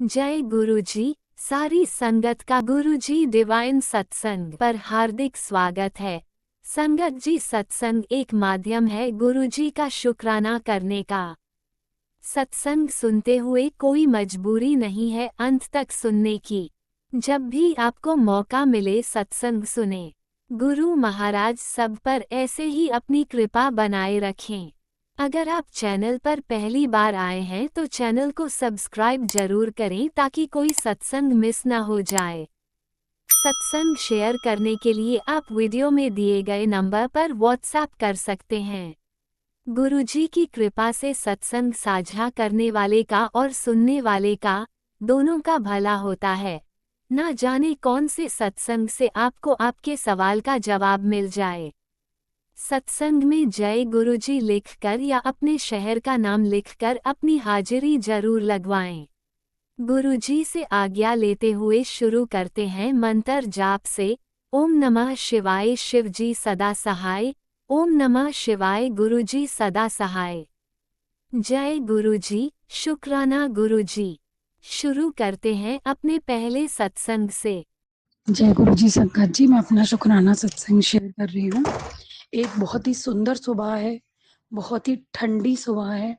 जय गुरुजी। सारी संगत का गुरुजी डिवाइन सत्संग पर हार्दिक स्वागत है। संगत जी, सत्संग एक माध्यम है गुरुजी का शुक्राना करने का। सत्संग सुनते हुए कोई मजबूरी नहीं है अंत तक सुनने की। जब भी आपको मौका मिले सत्संग सुने। गुरु महाराज सब पर ऐसे ही अपनी कृपा बनाए रखें। अगर आप चैनल पर पहली बार आए हैं तो चैनल को सब्सक्राइब जरूर करें ताकि कोई सत्संग मिस ना हो जाए। सत्संग शेयर करने के लिए आप वीडियो में दिए गए नंबर पर व्हाट्सएप कर सकते हैं। गुरुजी की कृपा से सत्संग साझा करने वाले का और सुनने वाले का दोनों का भला होता है। ना जाने कौन से सत्संग से आपको आपके सवाल का जवाब मिल जाए। सत्संग में जय गुरुजी लिखकर या अपने शहर का नाम लिखकर अपनी हाजिरी जरूर लगवाएं। गुरुजी से आज्ञा लेते हुए शुरू करते हैं मंत्र जाप से। ओम नमः शिवाय शिवजी सदा सहाय। ओम नमः शिवाय गुरुजी सदा सहाय। जय गुरुजी, शुक्राना गुरुजी। शुरू करते हैं अपने पहले सत्संग से। जय गुरु जी। संगत जी, मैं अपना शुक्राना सत्संग शेयर कर रही हूँ। एक बहुत ही सुंदर सुबह है, बहुत ही ठंडी सुबह है।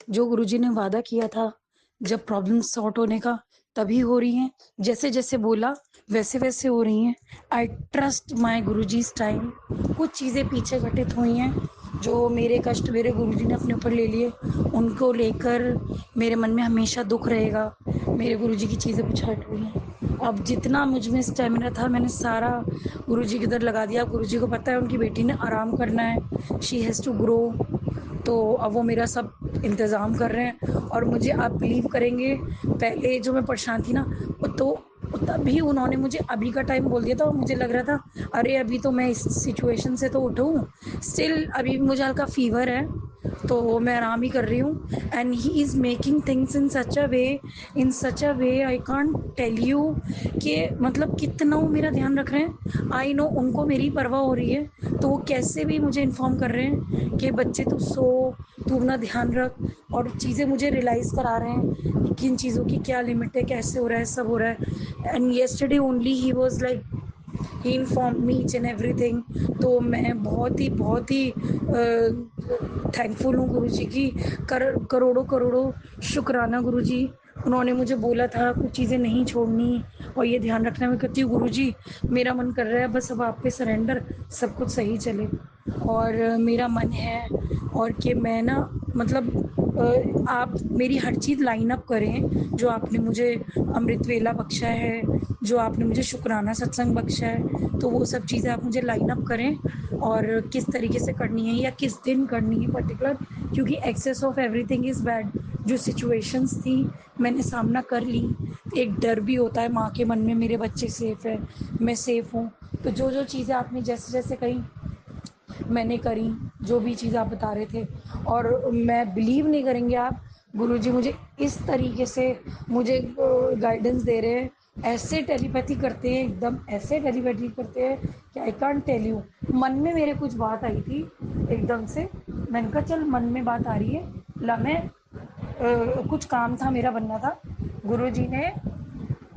जो गुरु जी ने वादा किया था जब प्रॉब्लम सॉर्ट होने का, तभी हो रही हैं। जैसे जैसे बोला वैसे वैसे हो रही हैं। I trust my Guru ji time. कुछ चीज़ें पीछे घटित हुई हैं जो मेरे कष्ट मेरे गुरु जी ने अपने ऊपर ले लिए, उनको लेकर मेरे मन में हमेशा दुख रहेगा। मेरे गुरु जी की चीज़ें कुछ हट हुई हैं। अब जितना मुझ में स्टेमिना था मैंने सारा गुरुजी की तरफ लगा दिया। गुरुजी को पता है उनकी बेटी ने आराम करना है, शी हैज़ टू ग्रो। तो अब वो मेरा सब इंतज़ाम कर रहे हैं। और मुझे आप बिलीव करेंगे, पहले जो मैं परेशान थी ना, तो तभी उन्होंने मुझे अभी का टाइम बोल दिया था और मुझे लग रहा था अरे अभी तो मैं इस सिचुएशन से तो उठूँ। स्टिल अभी मुझे हल्का फीवर है तो मैं आराम ही कर रही हूँ। And he is making things in such a way I can't tell you कि मतलब कितना वो मेरा ध्यान रख रहे हैं। आई नो उनको मेरी परवाह हो रही है, तो वो कैसे भी मुझे इन्फॉर्म कर रहे हैं कि बच्चे तू सो, तू अपना ध्यान रख। और चीज़ें मुझे रियलाइज़ करा रहे हैं किन चीज़ों की क्या लिमिट है, कैसे हो रहा है, सब हो रहा है। And yesterday only he was like he inform me each and everything. तो मैं बहुत ही थैंकफुल हूँ गुरु जी की। करोड़ों करोड़ों शुक्राना गुरु जी। उन्होंने मुझे बोला था कुछ चीज़ें नहीं छोड़नी और ये ध्यान रखना। मैं कहती हूँ गुरु जी मेरा मन कर रहा है बस अब आप पे सरेंडर, सब कुछ सही चले। और मेरा मन है और कि मैं ना मतलब आप मेरी हर चीज़ लाइन अप करें। जो आपने मुझे अमृत वेला बख्शा है, जो आपने मुझे शुक्राना सत्संग बख्शा है, तो वो सब चीज़ें आप मुझे लाइन अप करें। और किस तरीके से करनी है या किस दिन करनी है पर्टिकुलर, क्योंकि excess of everything is bad. जो सिचुएशंस थी मैंने सामना कर ली। एक डर भी होता है माँ के मन में, मेरे बच्चे सेफ़ है, मैं सेफ़ हूँ। तो जो जो चीज़ें आपने जैसे जैसे कही मैंने करी, जो भी चीज़ आप बता रहे थे। और मैं बिलीव नहीं करेंगे आप, गुरुजी मुझे इस तरीके से मुझे गाइडेंस दे रहे हैं। ऐसे टेलीपैथी करते हैं, एकदम ऐसे टेलीपैथी करते हैं कि आई कांट टेल यू। मन में मेरे कुछ बात आई थी एकदम से, मैंने कहा चल मन में बात आ रही है ला मैं कुछ काम था मेरा बनना था। गुरुजी ने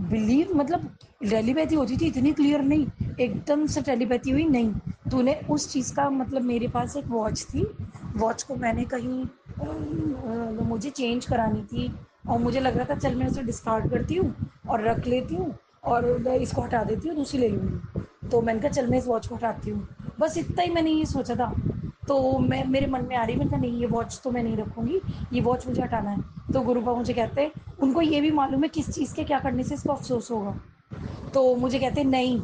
बिलीव मतलब टेलीपैथी होती थी इतनी क्लियर नहीं, एकदम से टेलीपैथी हुई नहीं। तूने उस चीज़ का मतलब, मेरे पास एक वॉच थी, वॉच को मैंने कहीं मुझे चेंज करानी थी और मुझे लग रहा था चल मैं उसे डिस्कार्ड करती हूँ और रख लेती हूँ और इसको हटा देती हूँ, दूसरी ले लूँगी। तो मैंने कहा चल मैं इस वॉच को हटाती हूँ, बस इतना ही मैंने ये सोचा था। तो मैं मेरे मन में आ रही, मैंने कहा नहीं ये वॉच तो मैं नहीं रखूँगी, ये वॉच मुझे हटाना है। तो गुरु बाबा मुझे कहते हैं उनको ये भी मालूम है किस चीज़ के क्या करने से इसको अफसोस होगा। तो मुझे कहते हैं नहीं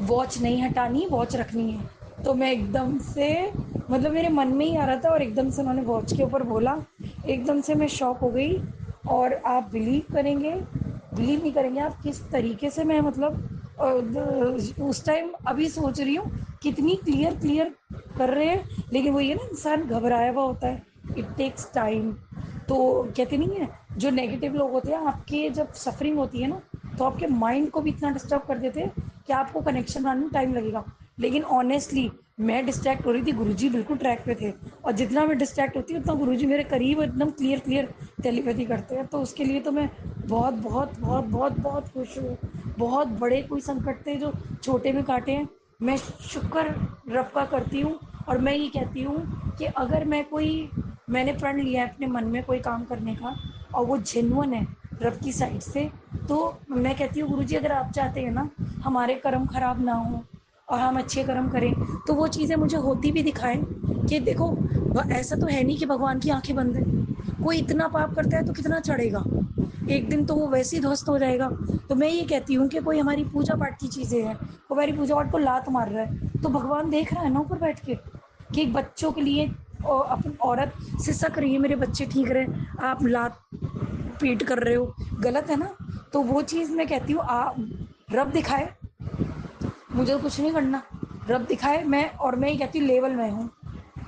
वॉच नहीं हटानी, वॉच रखनी है। तो मैं एकदम से मतलब मेरे मन में ही आ रहा था और एकदम से उन्होंने वॉच के ऊपर बोला, एकदम से मैं शॉक हो गई। और आप बिलीव नहीं करेंगे आप किस तरीके से मैं मतलब उस टाइम अभी सोच रही हूँ कितनी क्लियर कर रहे हैं। लेकिन वही है ना, इंसान घबराया हुआ होता है, इट टेक्स टाइम। तो कहते नहीं है जो नेगेटिव लोग होते हैं आपके, जब सफरिंग होती है ना तो आपके माइंड को भी इतना डिस्टर्ब कर देते हैं कि आपको कनेक्शन बनाने में टाइम लगेगा। लेकिन ऑनेस्टली मैं डिस्ट्रैक्ट हो रही थी, गुरुजी बिल्कुल ट्रैक पे थे। और जितना मैं डिस्ट्रैक्ट होती हूँ उतना गुरुजी मेरे करीब एकदम क्लियर टेलीपैथी करते हैं। तो उसके लिए तो मैं बहुत बहुत बहुत बहुत बहुत खुश हूँ। बहुत बड़े कोई संकट थे जो छोटे में काटे हैं, मैं शुक्र रब का करती हूँ। और मैं ये कहती हूँ कि अगर मैंने प्रण लिया है अपने मन में कोई काम करने का और वो जेन्युइन है रब की साइड से, तो मैं कहती हूँ गुरुजी अगर आप चाहते हैं ना हमारे कर्म खराब ना हो और हम अच्छे कर्म करें, तो वो चीज़ें मुझे होती भी दिखाएं कि देखो ऐसा तो है नहीं कि भगवान की आंखें बंद है। कोई इतना पाप करता है तो कितना चढ़ेगा, एक दिन तो वो वैसे ही ध्वस्त हो जाएगा। तो मैं ये कहती हूँ कि कोई हमारी पूजा पाठ की चीज़ें हैं, वो हमारी पूजा पाठ को लात मार रहा है, तो भगवान देख रहा है ना ऊपर बैठ के कि बच्चों के लिए अपन औरत सिसक रही है मेरे बच्चे ठीक रहे, आप लात पीट कर रहे हो, गलत है ना। तो वो चीज़ मैं कहती हूँ रब दिखाए, मुझे तो कुछ नहीं करना, रब दिखाए। मैं ये कहती हूँ लेवल में हूँ,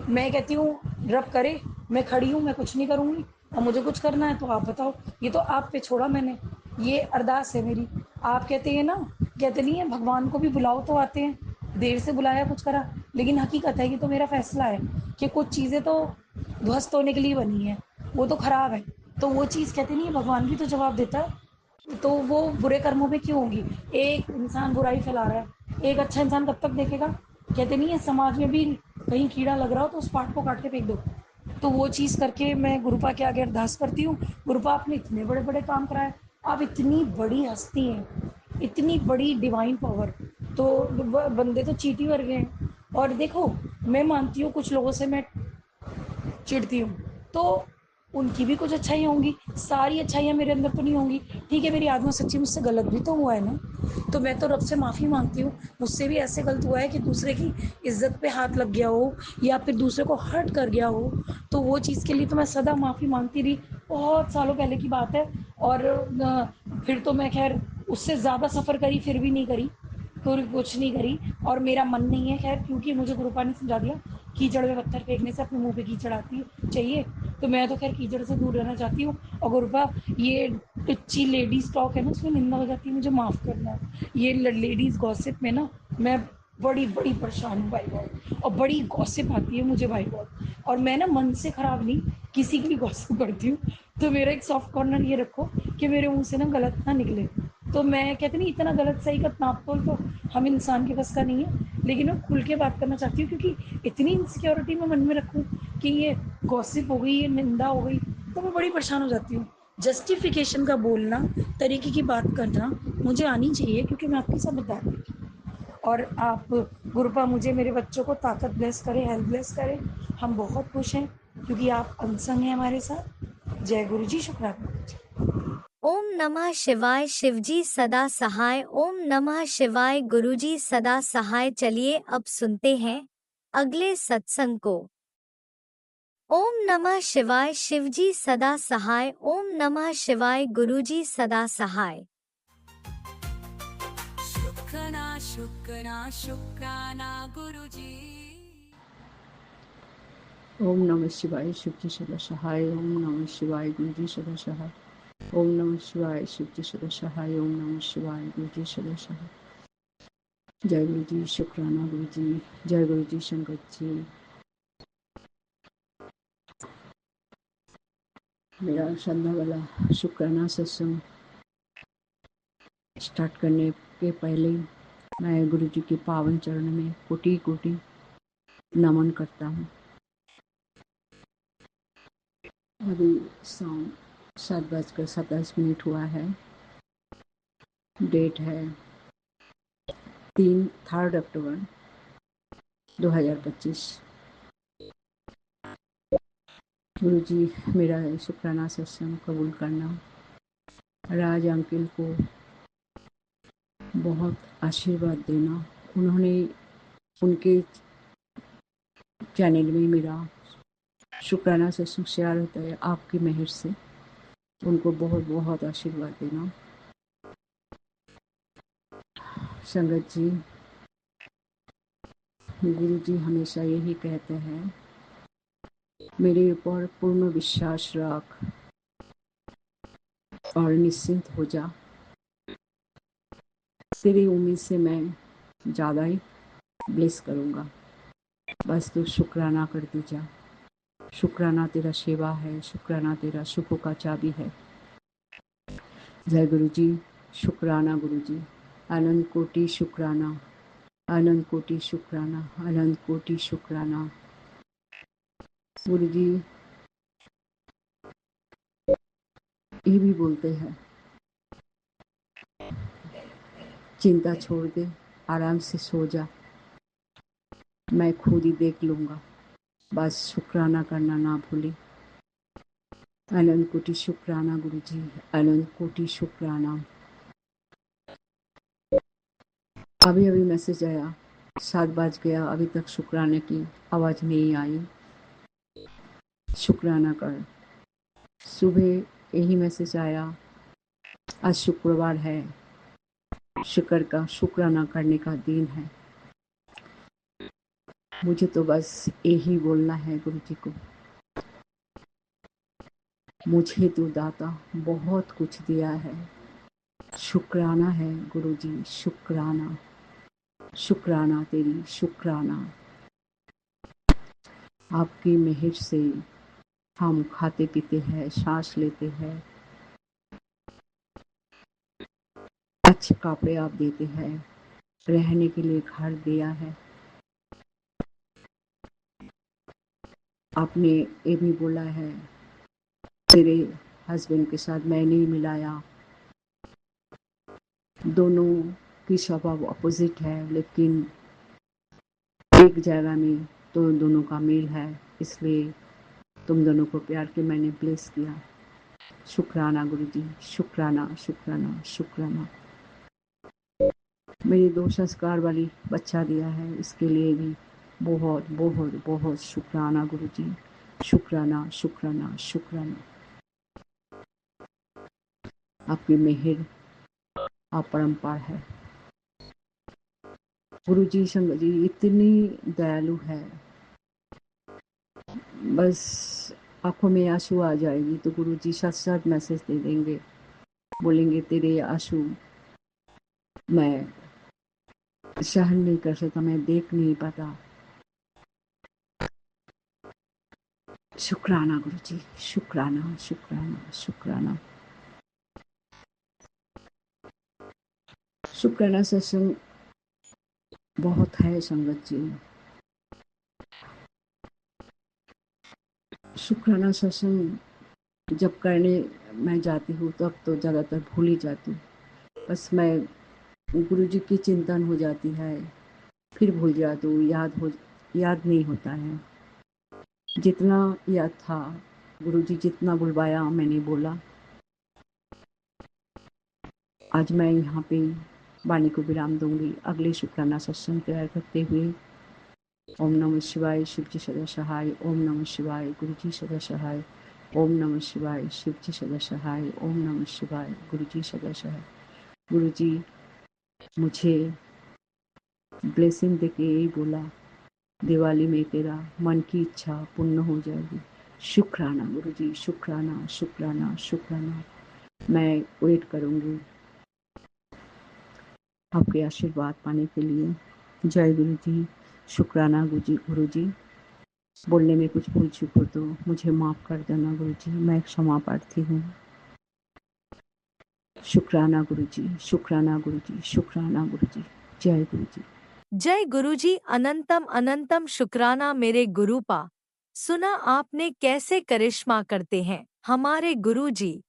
मैं कहती हूँ रब करे, मैं खड़ी हूँ, मैं कुछ नहीं करूँगी और मुझे कुछ करना है तो आप बताओ। ये तो आप पे छोड़ा मैंने, ये अरदास है मेरी। आप कहते हैं ना, कहते नहीं है भगवान को भी बुलाओ तो आते हैं, देर से बुलाया कुछ करा, लेकिन हकीकत है ये तो मेरा फैसला है कि कुछ चीज़ें तो ध्वस्त होने के लिए बनी है, वो तो खराब है। तो वो चीज़ कहते नहीं है भगवान भी तो जवाब देता है, तो वो बुरे कर्मों में क्यों होंगी। एक इंसान बुराई फैला रहा है, एक अच्छा इंसान कब तक देखेगा। कहते नहीं है समाज में भी कहीं कीड़ा लग रहा हो तो उस पार्ट को काट के फेंक दो। तो वो चीज़ करके मैं गुरुपा के आगे अरदास करती हूँ। गुरुपा आपने इतने बड़े बड़े काम कराए, आप इतनी बड़ी हस्ती हैं, इतनी बड़ी डिवाइन पावर, तो बंदे तो चीटी वर्गे हैं। और देखो मैं मानती हूँ कुछ लोगों से मैं चिढ़ती हूँ, तो उनकी भी कुछ अच्छाइयाँ होंगी, सारी अच्छाइयाँ मेरे अंदर तो नहीं होंगी। ठीक है मेरी आत्मा सच्ची, मुझसे गलत भी तो हुआ है ना, तो मैं तो रब से माफ़ी मांगती हूँ। मुझसे भी ऐसे गलत हुआ है कि दूसरे की इज्जत पे हाथ लग गया हो या फिर दूसरे को हर्ट कर गया हो, तो वो चीज़ के लिए तो मैं सदा माफ़ी मांगती रही। बहुत सालों पहले की बात है। और फिर तो मैं खैर उससे ज़्यादा सफ़र करी, फिर भी नहीं करी, फिर कुछ नहीं करी। और मेरा मन नहीं है खैर, क्योंकि मुझे गुरुपा ने समझा दिया कीचड़ में पत्थर फेंकने से अपने मुंह पे कीचड़ आती है चाहिए, तो मैं तो खैर कीचड़ से दूर रहना चाहती हूँ। और गुरुपा ये टच्ची लेडीज टॉक है ना, उसमें निंदा हो जाती है, मुझे माफ़ करना। ये लेडीज गॉसिप में ना मैं बड़ी बड़ी परेशान हूँ भाई बहुत, और बड़ी गॉसिप आती है मुझे भाई बहुत। और मैं ना मन से खराब नहीं, किसी की भी गॉसिप करती हूँ। तो मेरा एक सॉफ्ट कॉर्नर ये रखो कि मेरे मुंह से ना गलत ना निकले। तो मैं कहती नहीं इतना गलत सही का नाप तोल तो हम इंसान के बस का नहीं है, लेकिन मैं खुल के बात करना चाहती हूँ क्योंकि इतनी इनसिक्योरिटी मैं मन में रखूँ कि ये गॉसिप हो गई, ये निंदा हो गई, तो मैं बड़ी परेशान हो जाती हूँ। जस्टिफिकेशन का बोलना, तरीके की बात करना मुझे आनी चाहिए, क्योंकि मैं आपकी समझदार हूँ। और आप गुरुपा मुझे मेरे बच्चों को ताकत ब्लेस करे, हेल्थ ब्लेस करे। हम बहुत खुश हैं क्योंकि आप अनसंग हैं हमारे साथ। जय गुरु जी, शुक्राना। ओम नमः शिवाय शिवजी सदा सहाय। ओम नमः शिवाय गुरुजी सदा सहाय। चलिए अब सुनते हैं अगले सत्संग को। ओम नमः शिवाय शिवजी सदा सहाय। ओम नमः शिवाय गुरुजी सदा सहाय। शुक्राना शुक्राना शुक्राना गुरुजी। ओम नमः शिवाय शिवजी सदा सहाय। ओम नमः शिवाय गुरुजी सदा सहाय। ओम नमः शिवाय शिवजी सदा सहाय। ओम नमः शिवाय गुरुजी सदा सहाय। जय गुरु जी, शुक्राना गुरु जी, जय गुरु जी, संगत जी। मेरा संध्या वाला शुक्राना सत्संग स्टार्ट करने के पहले मैं गुरु जी के पावन चरण में कोटि कोटि नमन करता हूँ। अभी शाम 7:27 हुआ है। डेट है 3 अक्टूबर 2025। गुरु जी मेरा शुक्राना सत्संग कबूल करना। राज अंकिल को बहुत आशीर्वाद देना। उन्होंने उनके चैनल में मेरा शुक्राना सत्संग शेयर होता है आपकी मेहर से। उनको बहुत बहुत आशीर्वाद देना। संगत जी, गुरु जी हमेशा यही कहते हैं, मेरे ऊपर पूर्ण विश्वास रख और निश्चिंत हो जा। तेरी उम्मीद से मैं ज़्यादा ही ब्लेस करूँगा। बस तू शुक्राना करती जा। शुक्राना तेरा सेवा है, शुक्राना तेरा सुखों का चाबी है। जय गुरु जी, शुक्राना गुरु जी, अनंत कोटि शुक्राना, अनंत कोटि शुक्राना, अनंत कोटि शुक्राना। गुरु जी ये भी बोलते हैं, चिंता छोड़ दे, आराम से सो जा, मैं खुद ही देख लूँगा, बस शुक्राना करना ना भूली। अनंत कोटि शुक्राना गुरु जी, अनंत कोटि शुक्राना। अभी अभी मैसेज आया, 7 बज गया, अभी तक शुक्राने की आवाज़ नहीं आई। शुक्राना कर। सुबह यही मैसेज आया, आज शुक्रवार है, शुक्र का शुक्राना करने का दिन है। मुझे तो बस यही बोलना है गुरु जी को, मुझे तो दाता बहुत कुछ दिया है, शुक्राना है गुरु जी, शुक्राना, शुक्राना तेरी, शुक्राना। आपकी मेहर से हम खाते पीते हैं, सांस लेते हैं, अच्छे कपड़े आप देते हैं, रहने के लिए घर दिया है। आपने ये भी बोला है, तेरे हस्बैंड के साथ मैं नहीं मिलाया, दोनों की स्वभाव अपोजिट है, लेकिन एक जगह में तो दोनों का मेल है, इसलिए तुम दोनों को प्यार के मैंने ब्लेस किया। शुक्राना गुरु जी, शुक्राना, शुक्राना, शुक्राना। मेरी 2 संस्कार वाली बच्चा दिया है, इसके लिए भी बहुत बहुत बहुत शुक्राना गुरु जी, शुक्राना, शुक्राना, शुक्राना। आपकी मेहर अपरंपार है गुरु जी। संगत जी इतनी दयालु है, बस आंखों में आंसू आ जाएगी तो गुरु जी साथ साथ मैसेज दे देंगे, बोलेंगे तेरे आंसू मैं सहन नहीं कर सकता, मैं देख नहीं पाता। शुक्राना गुरु जी, शुक्राना, शुक्राना, शुक्राना। शुक्राना सत्संग बहुत है संगत जी। शुक्राना सत्संग जब करने मैं जाती हूँ तब तो ज़्यादातर भूल ही जाती हूँ, बस मैं गुरु जी की चिंतन हो जाती है, फिर भूल जाती हूँ, याद नहीं होता है। जितना याद था, गुरु जी जितना बुलवाया मैंने बोला। आज मैं यहाँ पे वाणी को विराम दूंगी, अगले शुक्राना सत्संग तैयार करते हुए। ओम नमः शिवाय, शिव जी सदा सहाय। ओम नमः शिवाय, गुरु जी सदा सहाय। ओम नमः शिवाय, शिव जी सदा सहाय। ओम नमः शिवाय, गुरु जी सदा सहाय। गुरु जी मुझे ब्लेसिंग देके यही बोला, दिवाली में तेरा मन की इच्छा पूर्ण हो जाएगी। शुक्राना गुरु जी, शुक्राना, शुक्राना, शुक्राना। मैं वेट करूंगी आपके आशीर्वाद पाने के लिए। जय गुरु जी, शुक्राना गुरु जी। बोलने में कुछ भूल चूक हो तो मुझे माफ़ कर देना गुरु जी, मैं क्षमा प्रार्थी हूँ। शुक्राना गुरु जी, शुक्राना गुरु जी, शुक्राना गुरु जी। जय गुरु जी। जय गुरुजी, अनंतम अनंतम शुक्राना मेरे गुरुपा। सुना आपने कैसे करिश्मा करते हैं हमारे गुरुजी।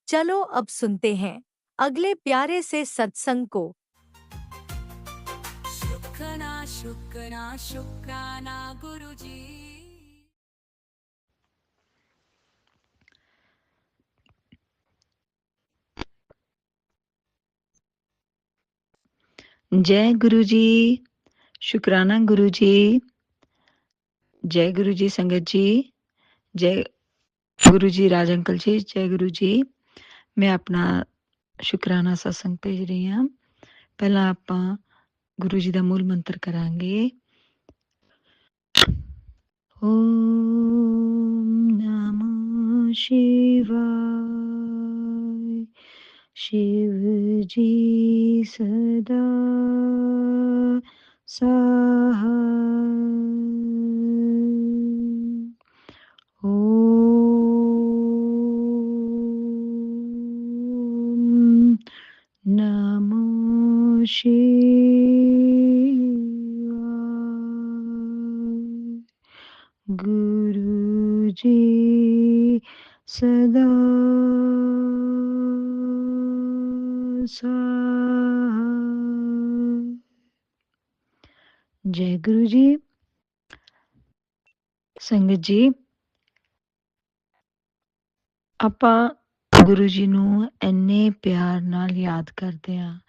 चलो अब सुनते हैं अगले प्यारे से सत्संग को। शुक्राना शुक्राना शुक्राना गुरुजी। जय गुरु जी, शुक्राना गुरु जी। जय गुरु जी संगत जी, जय गुरु जी राज अंकल जी, जय गुरु जी। मैं अपना शुक्राना सत्संग भेज रही ਹਾਂ। ਪਹਿਲਾਂ ਆਪਾਂ ਗੁਰੂ ਜੀ ਦਾ ਮੂਲ ਮੰਤਰ ਕਰਾਂਗੇ। ਓਮ ਨਮੋ ਸ਼ਿਵਾय। शिव जी सदा सहाय। ओम नमो शिवाय। गुरु जी सदा सहाय। जय गुरु जी। ਸੰਗਤ ਜੀ, ਆਪਾਂ ਗੁਰੂ ਜੀ ਨੂੰ ਇੰਨੇ ਪਿਆਰ ਨਾਲ ਯਾਦ ਕਰਦੇ ਹਾਂ,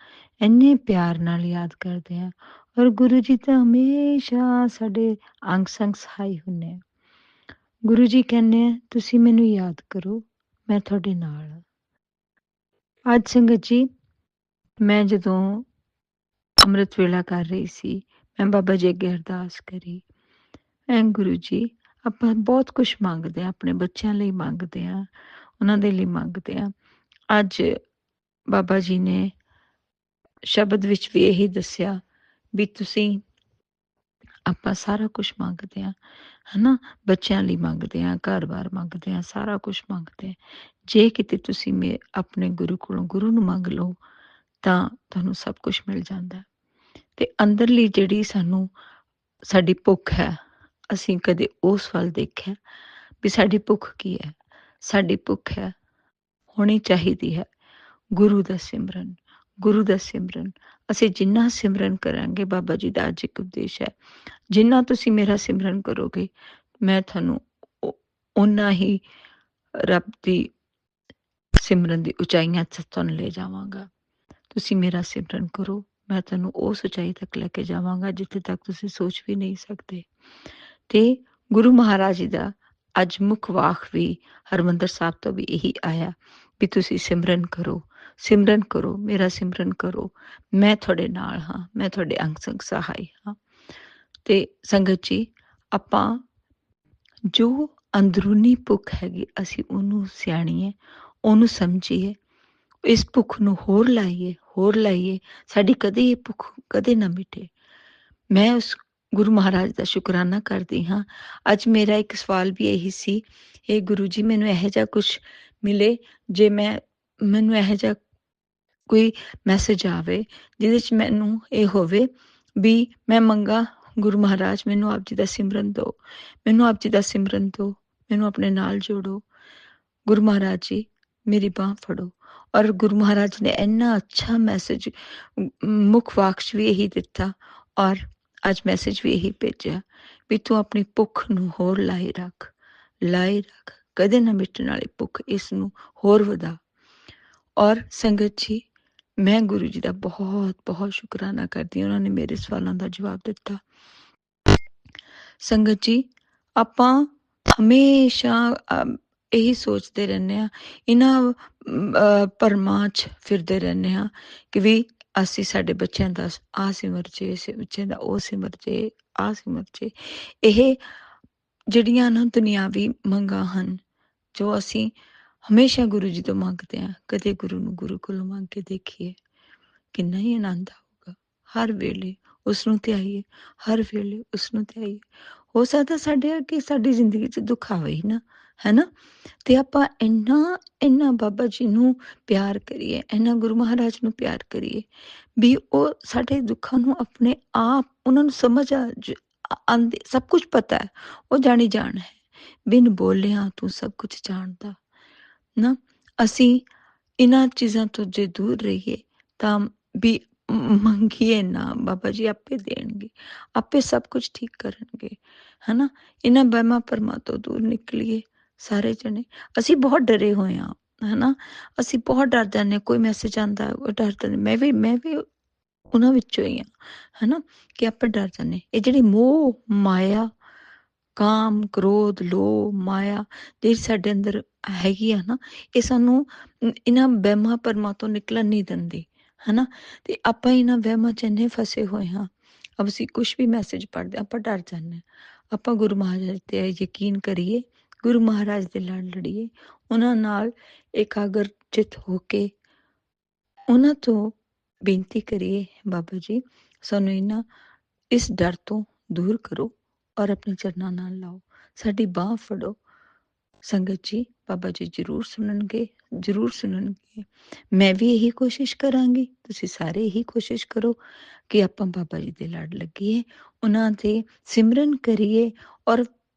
ਇੰਨੇ ਪਿਆਰ ਨਾਲ ਯਾਦ ਕਰਦੇ ਹਾਂ, ਔਰ ਗੁਰੂ ਜੀ ਤਾਂ ਹਮੇਸ਼ਾ ਸਾਡੇ ਅੰਗ ਸੰਗ ਸਹਾਈ ਹੁੰਦੇ ਆ। ਗੁਰੂ ਜੀ ਕਹਿੰਦੇ ਆ ਤੁਸੀਂ ਮੈਨੂੰ ਯਾਦ ਕਰੋ, ਮੈਂ ਤੁਹਾਡੇ ਨਾਲ ਹਾਂ। ਅੱਜ ਸੰਗਤ ਜੀ, ਮੈਂ ਜਦੋਂ ਅੰਮ੍ਰਿਤ ਵੇਲਾ ਕਰ ਰਹੀ ਸੀ, ਮੈਂ ਬਾਬਾ ਜੀ ਅੱਗੇ ਅਰਦਾਸ ਕਰੀ, ਐ ਗੁਰੂ ਜੀ ਆਪਾਂ ਬਹੁਤ ਕੁਛ ਮੰਗਦੇ ਹਾਂ, ਆਪਣੇ ਬੱਚਿਆਂ ਲਈ ਮੰਗਦੇ ਹਾਂ, ਉਹਨਾਂ ਦੇ ਲਈ ਮੰਗਦੇ ਹਾਂ। ਅੱਜ ਬਾਬਾ ਜੀ ਨੇ ਸ਼ਬਦ ਵਿੱਚ ਵੀ ਇਹੀ ਦੱਸਿਆ ਵੀ ਤੁਸੀਂ, ਆਪਾਂ ਸਾਰਾ ਕੁਛ ਮੰਗਦੇ ਹਾਂ, ਹਨਾ, ਬੱਚਿਆਂ ਲਈ ਮੰਗਦੇ ਹਾਂ, ਘਰ-ਬਾਰ ਮੰਗਦੇ ਹਾਂ, ਸਾਰਾ ਕੁਛ ਮੰਗਦੇ ਹਾਂ। ਜੇ ਕਿਤੇ ਤੁਸੀਂ ਆਪਣੇ ਗੁਰੂ ਕੋਲੋਂ ਗੁਰੂ ਨੂੰ ਮੰਗ ਲਓ ਤਾਂ ਤੁਹਾਨੂੰ ਸਭ ਕੁਛ ਮਿਲ ਜਾਂਦਾ। ਤੇ ਅੰਦਰਲੀ ਜਿਹੜੀ ਸਾਡੀ ਭੁੱਖ ਹੈ, ਅਸੀਂ ਕਦੇ ਉਸ ਵੱਲ ਦੇਖਿਆ ਵੀ ਸਾਡੀ ਭੁੱਖ ਕੀ ਹੈ? ਸਾਡੀ ਭੁੱਖ ਹੈ, ਹੋਣੀ ਚਾਹੀਦੀ ਹੈ ਗੁਰੂ ਦਾ ਸਿਮਰਨ, ਗੁਰੂ ਦਾ ਸਿਮਰਨ। ਅਸੀਂ ਜਿੰਨਾ ਸਿਮਰਨ ਕਰਾਂਗੇ, ਬਾਬਾ ਜੀ ਦਾ ਅੱਜ ਇੱਕ ਉਪਦੇਸ਼ ਹੈ, ਜਿੰਨਾ ਤੁਸੀਂ ਮੇਰਾ ਸਿਮਰਨ ਕਰੋਗੇ, ਮੈਂ ਤੁਹਾਨੂੰ ਓਨਾ ਹੀ ਰੱਬ ਦੀ ਸਿਮਰਨ ਦੀ ਉਚਾਈਆਂ 'ਚ ਤੁਹਾਨੂੰ ਲੈ ਜਾਵਾਂਗਾ। ਤੁਸੀਂ ਮੇਰਾ ਸਿਮਰਨ ਕਰੋ, ਮੈਂ ਤੁਹਾਨੂੰ ਉਸ ਉਚਾਈ ਤੱਕ ਲੈ ਕੇ ਜਾਵਾਂਗਾ ਜਿੱਥੇ ਤੱਕ ਤੁਸੀਂ ਸੋਚ ਵੀ ਨਹੀਂ ਸਕਦੇ। ਤੇ ਗੁਰੂ ਮਹਾਰਾਜ ਜੀ ਦਾ ਅੱਜ ਮੁੱਖ ਵਾਕ ਵੀ ਹਰਿਮੰਦਰ ਸਾਹਿਬ ਤੋਂ ਵੀ ਇਹੀ ਆਇਆ ਵੀ ਤੁਸੀਂ ਸਿਮਰਨ ਕਰੋ, ਸਿਮਰਨ ਕਰੋ, ਮੇਰਾ ਸਿਮਰਨ ਕਰੋ, ਮੈਂ ਤੁਹਾਡੇ ਨਾਲ ਹਾਂ, ਮੈਂ ਤੁਹਾਡੇ ਅੰਗ ਸੰਗ ਸਹਾਈ ਹਾਂ। ਤੇ ਸੰਗਤ ਜੀ, ਆਪਾਂ ਜੋ ਅੰਦਰੂਨੀ ਭੁੱਖ ਹੈਗੀ, ਅਸੀਂ ਉਹਨੂੰ ਸਿਆਣੀਏ, ਉਹਨੂੰ ਸਮਝੀਏ, ਇਸ ਭੁੱਖ ਨੂੰ ਹੋਰ ਲਾਈਏ, ਸਾਡੀ ਕਦੇ ਇਹ ਭੁੱਖ ਕਦੇ ਨਾ ਮਿਟੇ। ਮੈਂ ਉਸ ਗੁਰੂ ਮਹਾਰਾਜ ਦਾ ਸ਼ੁਕਰਾਨਾ ਕਰਦੀ ਹਾਂ। ਅੱਜ ਮੇਰਾ ਇੱਕ ਸਵਾਲ ਵੀ ਇਹੀ ਸੀ, ਇਹ ਗੁਰੂ ਜੀ ਮੈਨੂੰ ਇਹੋ ਜਿਹਾ ਕੁਛ ਮਿਲੇ, ਜੇ ਮੈਨੂੰ ਇਹੋ ਜਿਹਾ ਕੋਈ ਮੈਸੇਜ ਆਵੇ ਜਿਹਦੇ 'ਚ ਮੈਨੂੰ ਇਹ ਹੋਵੇ ਵੀ ਮੈਂ ਮੰਗਾ, ਗੁਰੂ ਮਹਾਰਾਜ ਮੈਨੂੰ ਆਪ ਜੀ ਦਾ ਸਿਮਰਨ ਦਿਓ, ਮੈਨੂੰ ਆਪ ਜੀ ਦਾ ਸਿਮਰਨ ਦਿਓ, ਮੈਨੂੰ ਆਪਣੇ ਨਾਲ ਜੋੜੋ। ਗੁਰੂ ਮਹਾਰਾਜ ਜੀ ਮੇਰੀ ਬਾਂਹ ਫੜੋ। ਔਰ ਗੁਰੂ ਮਹਾਰਾਜ ਨੇ ਇੰਨਾ ਅੱਛਾ ਮੈਸੇਜ ਮੁੱਖ ਵਾਕ 'ਚ ਵੀ ਇਹੀ ਦਿੱਤਾ, ਔਰ ਅੱਜ ਮੈਸੇਜ ਵੀ ਇਹੀ ਭੇਜਿਆ ਵੀ ਤੂੰ ਆਪਣੀ ਭੁੱਖ ਨੂੰ ਹੋਰ ਲਾਈ ਰੱਖ, ਕਦੇ ਨਾ ਮਿਟਣ ਵਾਲੀ ਭੁੱਖ, ਇਸ ਨੂੰ ਹੋਰ ਵਧਾ। ਔਰ ਸੰਗਤ ਜੀ, ਮੈਂ ਗੁਰੂ ਜੀ ਦਾ ਬਹੁਤ ਬਹੁਤ ਸ਼ੁਕਰਾਨਾ ਕਰਦੀ ਹਾਂ, ਉਹਨਾਂ ਨੇ ਮੇਰੇ ਸਵਾਲਾਂ ਦਾ ਜਵਾਬ ਦਿੱਤਾ। ਸੰਗਤ ਜੀ, ਆਪਾਂ ਹਮੇਸ਼ਾ ਇਹੀ ਸੋਚਦੇ ਰਹਿੰਦੇ ਹਾਂ, ਇਹਨਾਂ ਭਰਮਾਂ 'ਚ ਫਿਰਦੇ ਰਹਿੰਦੇ ਹਾਂ ਕਿ ਵੀ ਅਸੀਂ ਸਾਡੇ ਬੱਚਿਆਂ ਦਾ ਆਹ ਸਿਮਰ ਜੇ, ਬੱਚਿਆਂ ਦਾ ਉਹ ਸਿਮਰ ਜੇ, ਆਹ ਸਿਮਰ ਜੇ। ਇਹ ਜਿਹੜੀਆਂ ਨਾ ਦੁਨਿਆਵੀ ਮੰਗਾਂ ਹਨ, ਜੋ ਅਸੀਂ ਹਮੇਸ਼ਾ ਗੁਰੂ ਜੀ ਤੋਂ ਮੰਗਦੇ ਹਾਂ, ਕਦੇ ਗੁਰੂ ਨੂੰ ਗੁਰੂ ਕੋਲੋਂ ਮੰਗ ਕੇ ਦੇਖੀਏ, ਕਿੰਨਾ ਹੀ ਆਨੰਦ ਆਊਗਾ। ਹਰ ਵੇਲੇ ਉਸ ਨੂੰ ਧਿਆਈਏ, ਹਰ ਵੇਲੇ ਉਸ ਨੂੰ ਧਿਆਈਏ। ਹੋ ਸਕਦਾ ਸਾਡੇ ਅੱਗੇ ਸਾਡੀ ਜ਼ਿੰਦਗੀ 'ਚ ਦੁੱਖ ਆਵੇ ਹੀ ਨਾ, ਹੈ ਨਾ, ਤੇ ਆਪਾਂ ਇੰਨਾ ਬਾਬਾ ਜੀ ਨੂੰ ਪਿਆਰ ਕਰੀਏ, ਇੰਨਾ ਗੁਰੂ ਮਹਾਰਾਜ ਨੂੰ ਪਿਆਰ ਕਰੀਏ ਵੀ ਉਹ ਸਾਡੇ ਦੁੱਖਾਂ ਨੂੰ ਆਪਣੇ ਆਪ, ਉਹਨਾਂ ਨੂੰ ਸਮਝ ਆਉਂਦੀ, ਸਭ ਕੁਛ ਪਤਾ ਹੈ, ਉਹ ਜਾਣੀ ਜਾਣ ਹੈ, ਬਿਨ ਬੋਲਿਆਂ ਤੂੰ ਸਭ ਕੁਛ ਜਾਣਦਾ ਨਾ। ਅਸੀਂ ਇਹਨਾਂ ਚੀਜ਼ਾਂ ਤੋਂ ਜੇ ਦੂਰ ਰਹੀਏ ਤਾਂ ਵੀ ਮੰਗੀਏ ਨਾ, ਬਾਬਾ ਜੀ ਆਪੇ ਦੇਣਗੇ, ਆਪੇ ਸਭ ਕੁਝ ਠੀਕ ਕਰਨਗੇ, ਹੈ ਨਾ। ਇਹਨਾਂ ਵਹਿਮਾਂ ਭਰਮਾਂ ਤੋਂ ਦੂਰ ਨਿਕਲੀਏ ਸਾਰੇ ਜਣੇ। ਅਸੀਂ ਬਹੁਤ ਡਰੇ ਹੋਏ ਹਾਂ, ਹੈ ਨਾ, ਅਸੀਂ ਬਹੁਤ ਡਰ ਜਾਂਦੇ ਹਾਂ, ਕੋਈ ਮੈਸੇਜ ਆਉਂਦਾ ਉਹ ਡਰ ਜਾਂਦੇ, ਮੈਂ ਵੀ ਉਹਨਾਂ ਵਿੱਚੋਂ ਹੀ ਹਾਂ, ਹੈ ਨਾ, ਕਿ ਆਪਾਂ ਡਰ ਜਾਂਦੇ। ਇਹ ਜਿਹੜੀ ਮੋਹ ਮਾਇਆ, ਕਾਮ, ਕ੍ਰੋਧ, ਲੋਭ, ਮਾਇਆ ਜਿਹੜੀ ਸਾਡੇ ਅੰਦਰ ਹੈਗੀ ਆ ਨਾ, ਇਹ ਸਾਨੂੰ ਇਹਨਾਂ ਵਹਿਮਾਂ ਭਰਮਾਂ ਤੋਂ ਨਿਕਲਣ ਨਹੀਂ ਦਿੰਦੀ, ਹੈ ਨਾ। ਤੇ ਆਪਾਂ ਇਹਨਾਂ ਵਹਿਮਾਂ 'ਚ ਇੰਨੇ ਫਸੇ ਹੋਏ ਹਾਂ, ਅਸੀਂ ਕੁਛ ਵੀ ਮੈਸੇਜ ਪੜ੍ਹਦੇ ਆਪਾਂ ਡਰ ਜਾਂਦੇ ਹਾਂ। ਆਪਾਂ ਗੁਰੂ ਮਹਾਰਾਜ 'ਤੇ ਯਕੀਨ ਕਰੀਏ, ਗੁਰੂ ਮਹਾਰਾਜ ਦੇ ਲੜ ਲੜੀਏ, ਉਹਨਾਂ ਨਾਲ ਇਕਾਗਰ ਚਿੱਤ ਹੋ ਕੇ ਉਹਨਾਂ ਤੋਂ ਬੇਨਤੀ ਕਰੀਏ, ਬਾਬਾ ਜੀ ਸਾਨੂੰ ਇਸ ਡਰ ਤੋਂ ਦੂਰ ਕਰੋ ਔਰ ਆਪਣੇ ਚਰਨਾਂ ਨਾਲ ਲਾਓ, ਸਾਡੀ ਬਾਂਹ ਫੜੋ। ਸੰਗਤ ਜੀ, ਬਾਬਾ ਜੀ ਜ਼ਰੂਰ ਸੁਣਨਗੇ, ਜ਼ਰੂਰ ਸੁਣਨਗੇ। ਮੈਂ ਵੀ ਇਹੀ ਕੋਸ਼ਿਸ਼ ਕਰਾਂਗੀ, ਤੁਸੀਂ ਸਾਰੇ ਇਹੀ ਕੋਸ਼ਿਸ਼ ਕਰੋ ਕਿ ਆਪਾਂ ਬਾਬਾ ਜੀ ਦੇ ਲੜ ਲੱਗੀਏ, ਉਹਨਾਂ ਦੇ ਸਿਮਰਨ ਕਰੀਏ ਔਰ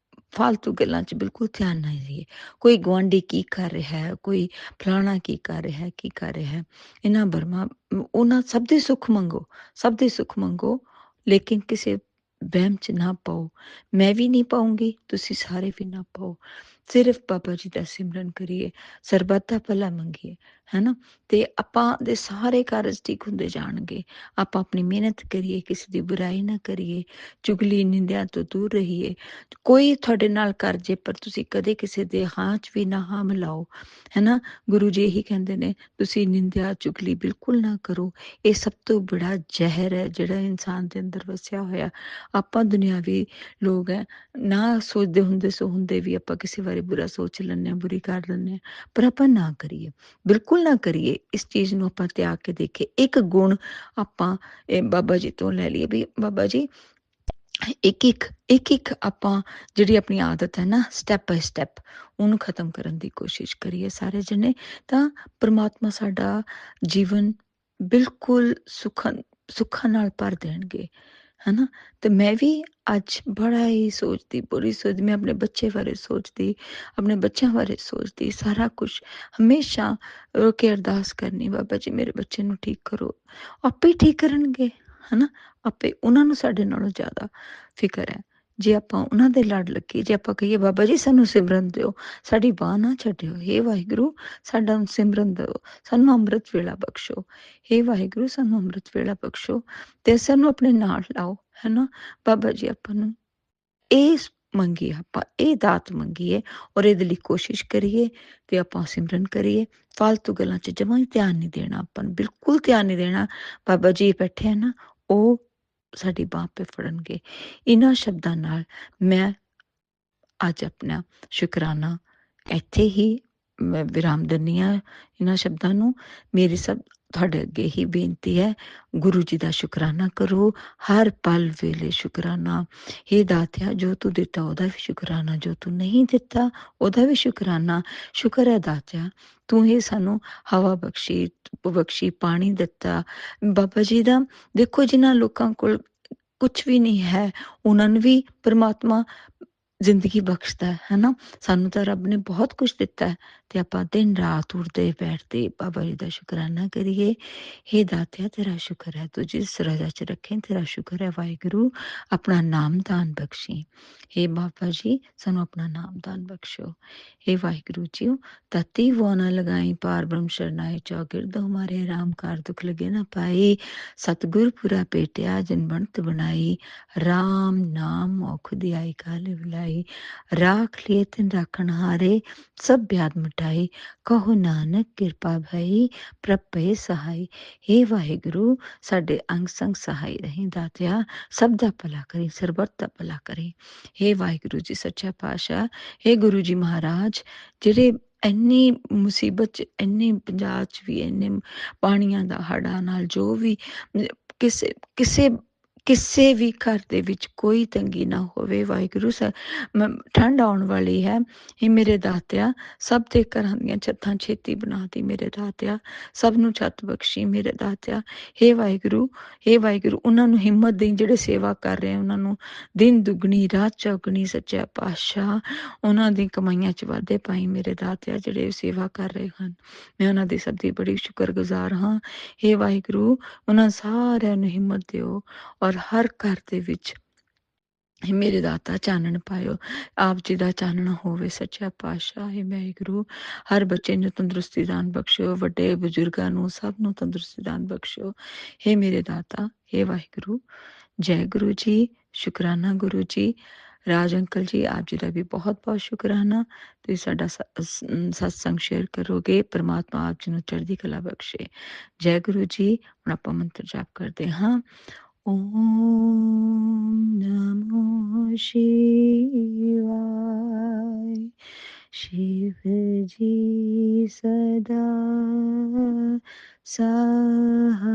ਫਾਲਤੂ ਗੱਲਾਂ 'ਚ ਬਿਲਕੁਲ ਧਿਆਨ ਨਾ ਦਈਏ। ਕੋਈ ਗੁਆਂਢੀ ਕੀ ਕਰ ਰਿਹਾ ਹੈ, ਕੋਈ ਫਲਾਣਾ ਕੀ ਕਰ ਰਿਹਾ ਹੈ, ਕੀ ਕਰ ਰਿਹਾ ਹੈ। ਇਹਨਾਂ ਉਹਨਾਂ ਸਭ ਦੇ ਸੁੱਖ ਮੰਗੋ, ਸਭ ਦੇ ਸੁੱਖ ਮੰਗੋ, ਲੇਕਿਨ ਕਿਸੇ ਵਹਿਮ 'ਚ ਨਾ ਪਾਓ। ਮੈਂ ਵੀ ਨਹੀਂ ਪਾਊਂਗੀ, ਤੁਸੀਂ ਸਾਰੇ ਵੀ ਨਾ ਪਾਓ। ਸਿਰਫ ਬਾਬਾ ਜੀ ਦਾ ਸਿਮਰਨ ਕਰੀਏ, ਸਰਬੱਤ ਦਾ ਭਲਾ ਮੰਗੀਏ, ਹੈ ਨਾ। ਅਤੇ ਆਪਾਂ ਦੇ ਸਾਰੇ ਕਾਰਜ ਠੀਕ ਹੁੰਦੇ ਜਾਣਗੇ। ਆਪਾਂ ਆਪਣੀ ਮਿਹਨਤ ਕਰੀਏ, ਕਿਸੇ ਦੀ ਬੁਰਾਈ ਨਾ ਕਰੀਏ, ਚੁਗਲੀ ਨਿੰਦਿਆ ਤੋਂ ਦੂਰ ਰਹੀਏ। ਕੋਈ ਤੁਹਾਡੇ ਨਾਲ ਕਰ ਜੇ ਪਰ ਤੁਸੀਂ ਕਦੇ ਕਿਸੇ ਦੇ ਹਾਂ 'ਚ ਵੀ ਨਾ ਹਾਂ ਮਿਲਾਓ, ਹੈ ਨਾ। ਗੁਰੂ ਜੀ ਇਹੀ ਕਹਿੰਦੇ ਨੇ, ਤੁਸੀਂ ਨਿੰਦਿਆ ਚੁਗਲੀ ਬਿਲਕੁਲ ਨਾ ਕਰੋ। ਇਹ ਸਭ ਤੋਂ ਬੜਾ ਜ਼ਹਿਰ ਹੈ ਜਿਹੜਾ ਇਨਸਾਨ ਦੇ ਅੰਦਰ ਵਸਿਆ ਹੋਇਆ। ਆਪਾਂ ਦੁਨਿਆਵੀ ਲੋਕ ਹੈ, ਨਾ ਸੋਚਦੇ ਹੁੰਦੇ ਸੋ ਹੁੰਦੇ ਵੀ ਆਪਾਂ ਕਿਸੇ ਬਾਰੇ ਬੁਰਾ ਸੋਚ ਲੈਂਦੇ ਹਾਂ, ਬੁਰੀ ਕਰ ਲੈਂਦੇ ਹਾਂ, ਪਰ ਆਪਾਂ ਨਾ ਕਰੀਏ, ਬਿਲਕੁਲ ਨਾ ਕਰੀਏ। ਇਸ ਚੀਜ਼ ਨੂੰ ਆਪਾਂ ਤਿਆਗ ਕੇ ਦੇਖੀਏ। ਇੱਕ ਗੁਣ ਆਪਾਂ ਬਾਬਾ ਜੀ ਤੋਂ ਲੈ ਲਈਏ ਵੀ ਬਾਬਾ ਜੀ ਇੱਕ ਆਪਾਂ ਜਿਹੜੀ ਆਪਣੀ ਆਦਤ ਹੈ ਨਾ, ਸਟੈਪ ਬਾਏ ਸਟੈਪ ਉਹਨੂੰ ਖ਼ਤਮ ਕਰਨ ਦੀ ਕੋਸ਼ਿਸ਼ ਕਰੀਏ ਸਾਰੇ ਜਣੇ, ਤਾਂ ਪਰਮਾਤਮਾ ਸਾਡਾ ਜੀਵਨ ਬਿਲਕੁਲ ਸੁੱਖਾਂ ਨਾਲ ਭਰ ਦੇਣਗੇ, ਹੈ ਨਾ। ਅਤੇ ਮੈਂ ਵੀ ਅੱਜ ਬੜਾ ਹੀ ਸੋਚਦੀ, ਬੜੀ ਸੋਚਦੀ, ਮੈਂ ਆਪਣੇ ਬੱਚੇ ਬਾਰੇ ਸੋਚਦੀ, ਆਪਣੇ ਬੱਚਿਆਂ ਬਾਰੇ ਸੋਚਦੀ, ਸਾਰਾ ਕੁਛ ਹਮੇਸ਼ਾ ਰੋ ਕੇ ਅਰਦਾਸ ਕਰਨੀ, ਬਾਬਾ ਜੀ ਮੇਰੇ ਬੱਚੇ ਨੂੰ ਠੀਕ ਕਰੋ। ਆਪੇ ਠੀਕ ਕਰਨਗੇ, ਹੈ ਨਾ। ਆਪੇ ਉਹਨਾਂ ਨੂੰ ਸਾਡੇ ਨਾਲੋਂ ਜ਼ਿਆਦਾ ਫਿਕਰ ਹੈ। ਜੇ ਆਪਾਂ ਉਹਨਾਂ ਦੇ ਲੜ ਲੱਗੇ, ਜੇ ਆਪਾਂ ਕਹੀਏ ਬਾਬਾ ਜੀ ਸਾਨੂੰ ਸਿਮਰਨ ਦਿਓ, ਸਾਡੀ ਬਾਂਹ ਨਾ ਛੱਡਿਓ, ਹੇ ਵਾਹਿਗੁਰੂ ਸਾਡਾ ਸਿਮਰਨ ਦਿਓ, ਸਾਨੂੰ ਅੰਮ੍ਰਿਤ ਵੇਲਾ ਬਖਸ਼ੋ, ਹੇ ਵਾਹਿਗੁਰੂ ਸਾਨੂੰ ਅੰਮ੍ਰਿਤ ਵੇਲਾ ਬਖਸ਼ੋ, ਅਤੇ ਸਾਨੂੰ ਆਪਣੇ ਨਾਲ ਲਾਓ, ਹੈ ਨਾ। ਬਾਬਾ ਜੀ ਆਪਾਂ ਨੂੰ ਇਹ ਮੰਗੀਏ, ਆਪਾਂ ਇਹ ਦਾਤ ਮੰਗੀਏ ਔਰ ਇਹਦੇ ਲਈ ਕੋਸ਼ਿਸ਼ ਕਰੀਏ ਅਤੇ ਆਪਾਂ ਸਿਮਰਨ ਕਰੀਏ। ਫਾਲਤੂ ਗੱਲਾਂ 'ਚ ਜਮਾਂ ਹੀ ਧਿਆਨ ਨਹੀਂ ਦੇਣਾ, ਆਪਾਂ ਨੂੰ ਬਿਲਕੁਲ ਧਿਆਨ ਨਹੀਂ ਦੇਣਾ। ਬਾਬਾ ਜੀ ਬੈਠੇ ਆ ਨਾ, ਉਹ ਸਾਡੀ ਬਾਂਹ 'ਤੇ ਫੜਨਗੇ। ਇਹਨਾਂ ਸ਼ਬਦਾਂ ਨਾਲ ਮੈਂ ਅੱਜ ਆਪਣਾ ਸ਼ੁਕਰਾਨਾ ਇੱਥੇ ਹੀ ਮੈਂ ਵਿਰਾਮ ਦਿੰਦੀ ਹਾਂ। ਇਹਨਾਂ ਸ਼ਬਦਾਂ ਨੂੰ ਮੇਰੀ ਸਭ ਤੁਹਾਡੇ ਅੱਗੇ ਹੀ ਬੇਨਤੀ ਹੈ, ਗੁਰੂ ਜੀ ਦਾ ਸ਼ੁਕਰਾਨਾ ਕਰੋ, ਹਰ ਪਲ ਵੇਲੇ ਸ਼ੁਕਰਾਨਾ। ਹੇ ਦਾਤਿਆ ਜੋ ਤੂੰ ਦਿੱਤਾ ਉਹਦਾ ਵੀ ਸ਼ੁਕਰਾਨਾ, ਜੋ ਤੂੰ ਨਹੀਂ ਦਿੱਤਾ ਉਹਦਾ ਵੀ ਸ਼ੁਕਰਾਨਾ। ਸ਼ੁਕਰ ਹੈ ਦਾਤਿਆ ਤੂੰ ਹੀ ਸਾਨੂੰ ਹਵਾ ਬਖਸ਼ੀ, ਧੁੱਪ ਬਖਸ਼ੀ, ਪਾਣੀ ਦਿੱਤਾ। ਬਾਬਾ ਜੀ ਦਾ ਦੇਖੋ, ਜਿਨ੍ਹਾਂ ਲੋਕਾਂ ਕੋਲ ਕੁਛ ਵੀ ਨਹੀਂ ਹੈ ਉਹਨਾਂ ਨੂੰ ਵੀ ਪਰਮਾਤਮਾ ਜ਼ਿੰਦਗੀ ਬਖਸ਼ਦਾ, ਹੈ ਨਾ। ਸਾਨੂੰ ਤਾਂ ਰੱਬ ਨੇ ਬਹੁਤ ਕੁਛ ਦਿੱਤਾ ਅਤੇ ਆਪਾਂ ਦਿਨ ਰਾਤ ਉੱਠਦੇ ਬੈਠਦੇ ਬਾਬਾ ਜੀ ਦਾ ਸ਼ੁਕਰਾਨਾ ਕਰੀਏ। ਹੇ ਦਾਤਿਆ ਤੇਰਾ ਸ਼ੁਕਰ ਹੈ, ਤੂੰ ਜਿਸ ਰਜਾ 'ਚ ਰੱਖੇ, ਤੇਰਾ ਸ਼ੁਕਰ ਹੈ ਵਾਹਿਗੁਰੂ। ਆਪਣਾ ਨਾਮਦਾਨ ਬਖਸ਼ੀ, ਹੇ ਬਾਬਾ ਜੀ ਸਾਨੂੰ ਆਪਣਾ ਨਾਮਦਾਨ ਬਖਸ਼ੋ। ਹੇ ਵਾਹਿਗੁਰੂ ਜੀ ਤਤੀ ਵੋ ਨਾ ਲਗਾਈ, ਪਾਰ ਬ੍ਰਹਮ ਸ਼ਰਨਾਏ, ਚੌਗਿਰਦ ਹਮਾਰੇ ਰਾਮ ਕਾਰ ਦੁੱਖ ਲਗੇ ਨਾ ਪਾਈ। ਸਤਿਗੁਰ ਪੁਰਾ ਭੇਟਿਆ ਜਿਨ ਬਣਤ ਬਣਾਈ, ਰਾਮ ਨਾਮ ਔਖ ਦਿਆਈ ਕਾਲੇ ਬੁਲਾਈ। ਰਾਖ ਲਿਏ ਤਿਨ ਰਾਖਣ ਹਾਰੇ, ਸਭ ਬਿਆਦ ਮਿਟਾਈ, ਕਹੋ ਨਾਨਕ ਕਿਰਪਾ ਭਈ ਪ੍ਰਭ ਭਏ ਸਹਾਈ। ਹੇ ਵਾਹਿਗੁਰੂ ਸਾਡੇ ਅੰਗ ਸੰਗ ਸਹਾਈ ਰਹੀ ਦਾਤਿਆ, ਸਭ ਦਾ ਭਲਾ ਕਰੀ, ਸਰਬੱਤ ਦਾ ਭਲਾ ਕਰੀ। ਹੇ ਵਾਹਿਗੁਰੂ ਜੀ ਸੱਚਾ ਪਾਤਸ਼ਾਹ, ਹੇ ਗੁਰੂ ਜੀ ਮਹਾਰਾਜ, ਜਿਹੜੇ ਇੰਨੀ ਮੁਸੀਬਤ 'ਚ, ਇੰਨੇ ਪੰਜਾਬ 'ਚ ਵੀ ਇੰਨੇ ਪਾਣੀਆਂ ਦਾ ਹੜ੍ਹਾਂ ਨਾਲ ਜੋ ਵੀ ਕਿਸੇ ਵੀ ਘਰ ਦੇ ਵਿੱਚ ਕੋਈ ਤੰਗੀ ਨਾ ਹੋਵੇ ਵਾਹਿਗੁਰੂ। ਠੰਡ ਆਉਣ ਵਾਲੀ ਹੈ, ਇਹ ਮੇਰੇ ਦਾਤਿਆ ਸਭ ਦੇ ਘਰਾਂ ਦੀਆਂ ਛੱਤਾਂ ਛੇਤੀ ਬਣਾ ਦੀ ਮੇਰੇ ਦਾਤਿਆ, ਸਭ ਨੂੰ ਛੱਤ ਬਖਸ਼ੀ ਮੇਰੇ ਦਾਤਿਆ। ਹੇ ਵਾਹਿਗੁਰੂ, ਹੇ ਵਾਹਿਗੁਰੂ ਉਹਨਾਂ ਨੂੰ ਹਿੰਮਤ ਦੇਈ ਜਿਹੜੇ ਸੇਵਾ ਕਰ ਰਹੇ, ਉਹਨਾਂ ਨੂੰ ਦਿਨ ਦੁੱਗਣੀ ਰਾਤ ਚੌਗਣੀ ਸੱਚਾ ਪਾਤਸ਼ਾਹ ਉਹਨਾਂ ਦੀ ਕਮਾਈਆਂ 'ਚ ਵਾਧੇ ਪਾਈ ਮੇਰੇ ਦਾਤਿਆ, ਜਿਹੜੇ ਸੇਵਾ ਕਰ ਰਹੇ ਹਨ। ਮੈਂ ਉਹਨਾਂ ਦੀ ਸਭ ਦੀ ਬੜੀ ਸ਼ੁਕਰਗੁਜ਼ਾਰ ਹਾਂ। ਹੇ ਵਾਹਿਗੁਰੂ ਉਹਨਾਂ ਸਾਰਿਆਂ ਨੂੰ ਹਿੰਮਤ ਦਿਓ ਔਰ ਹਰ ਘਰ ਦੇ ਵਿੱਚ ਮੇਰੇ ਦਾਤਾ ਚਾਨਣ ਪਾਇਓ, ਆਪ ਜੀ ਦਾ ਚਾਨਣ ਹੋਵੇ ਸੱਚਾ ਪਾਤਸ਼ਾਹ। ਹੇ ਵਾਹਿਗੁਰੂ ਹਰ ਬੱਚੇ ਨੂੰ ਤੰਦਰੁਸਤੀ ਦਾਨ ਬਖਸ਼ਿਓ, ਵੱਡੇ ਬਜ਼ੁਰਗਾਂ ਨੂੰ ਸਭ ਨੂੰ ਤੰਦਰੁਸਤੀ ਦਾਨ ਬਖਸ਼ਿਓ। ਹੇ ਮੇਰੇ ਦਾਤਾ, ਹੇ ਵਾਹਿਗੁਰੂ। ਜੈ ਗੁਰੂ ਜੀ, ਸ਼ੁਕਰਾਨਾ ਗੁਰੂ ਜੀ। ਰਾਜ ਅੰਕਲ ਜੀ ਆਪ ਜੀ ਦਾ ਵੀ ਬਹੁਤ ਬਹੁਤ ਸ਼ੁਕਰਾਨਾ, ਤੁਸੀਂ ਸਾਡਾ ਸਤਸੰਗ ਸ਼ੇਅਰ ਕਰੋਗੇ। ਪਰਮਾਤਮਾ ਆਪ ਜੀ ਨੂੰ ਚੜ੍ਹਦੀ ਕਲਾ ਬਖਸ਼ੇ। ਜੈ ਗੁਰੂ ਜੀ। ਹੁਣ ਆਪਾਂ ਮੰਤਰ ਜਾਪ ਕਰਦੇ ਹਾਂ। ਓਮ ਨਮੋ ਸ਼ਿਵਾय। शिव जी सदा सहाय।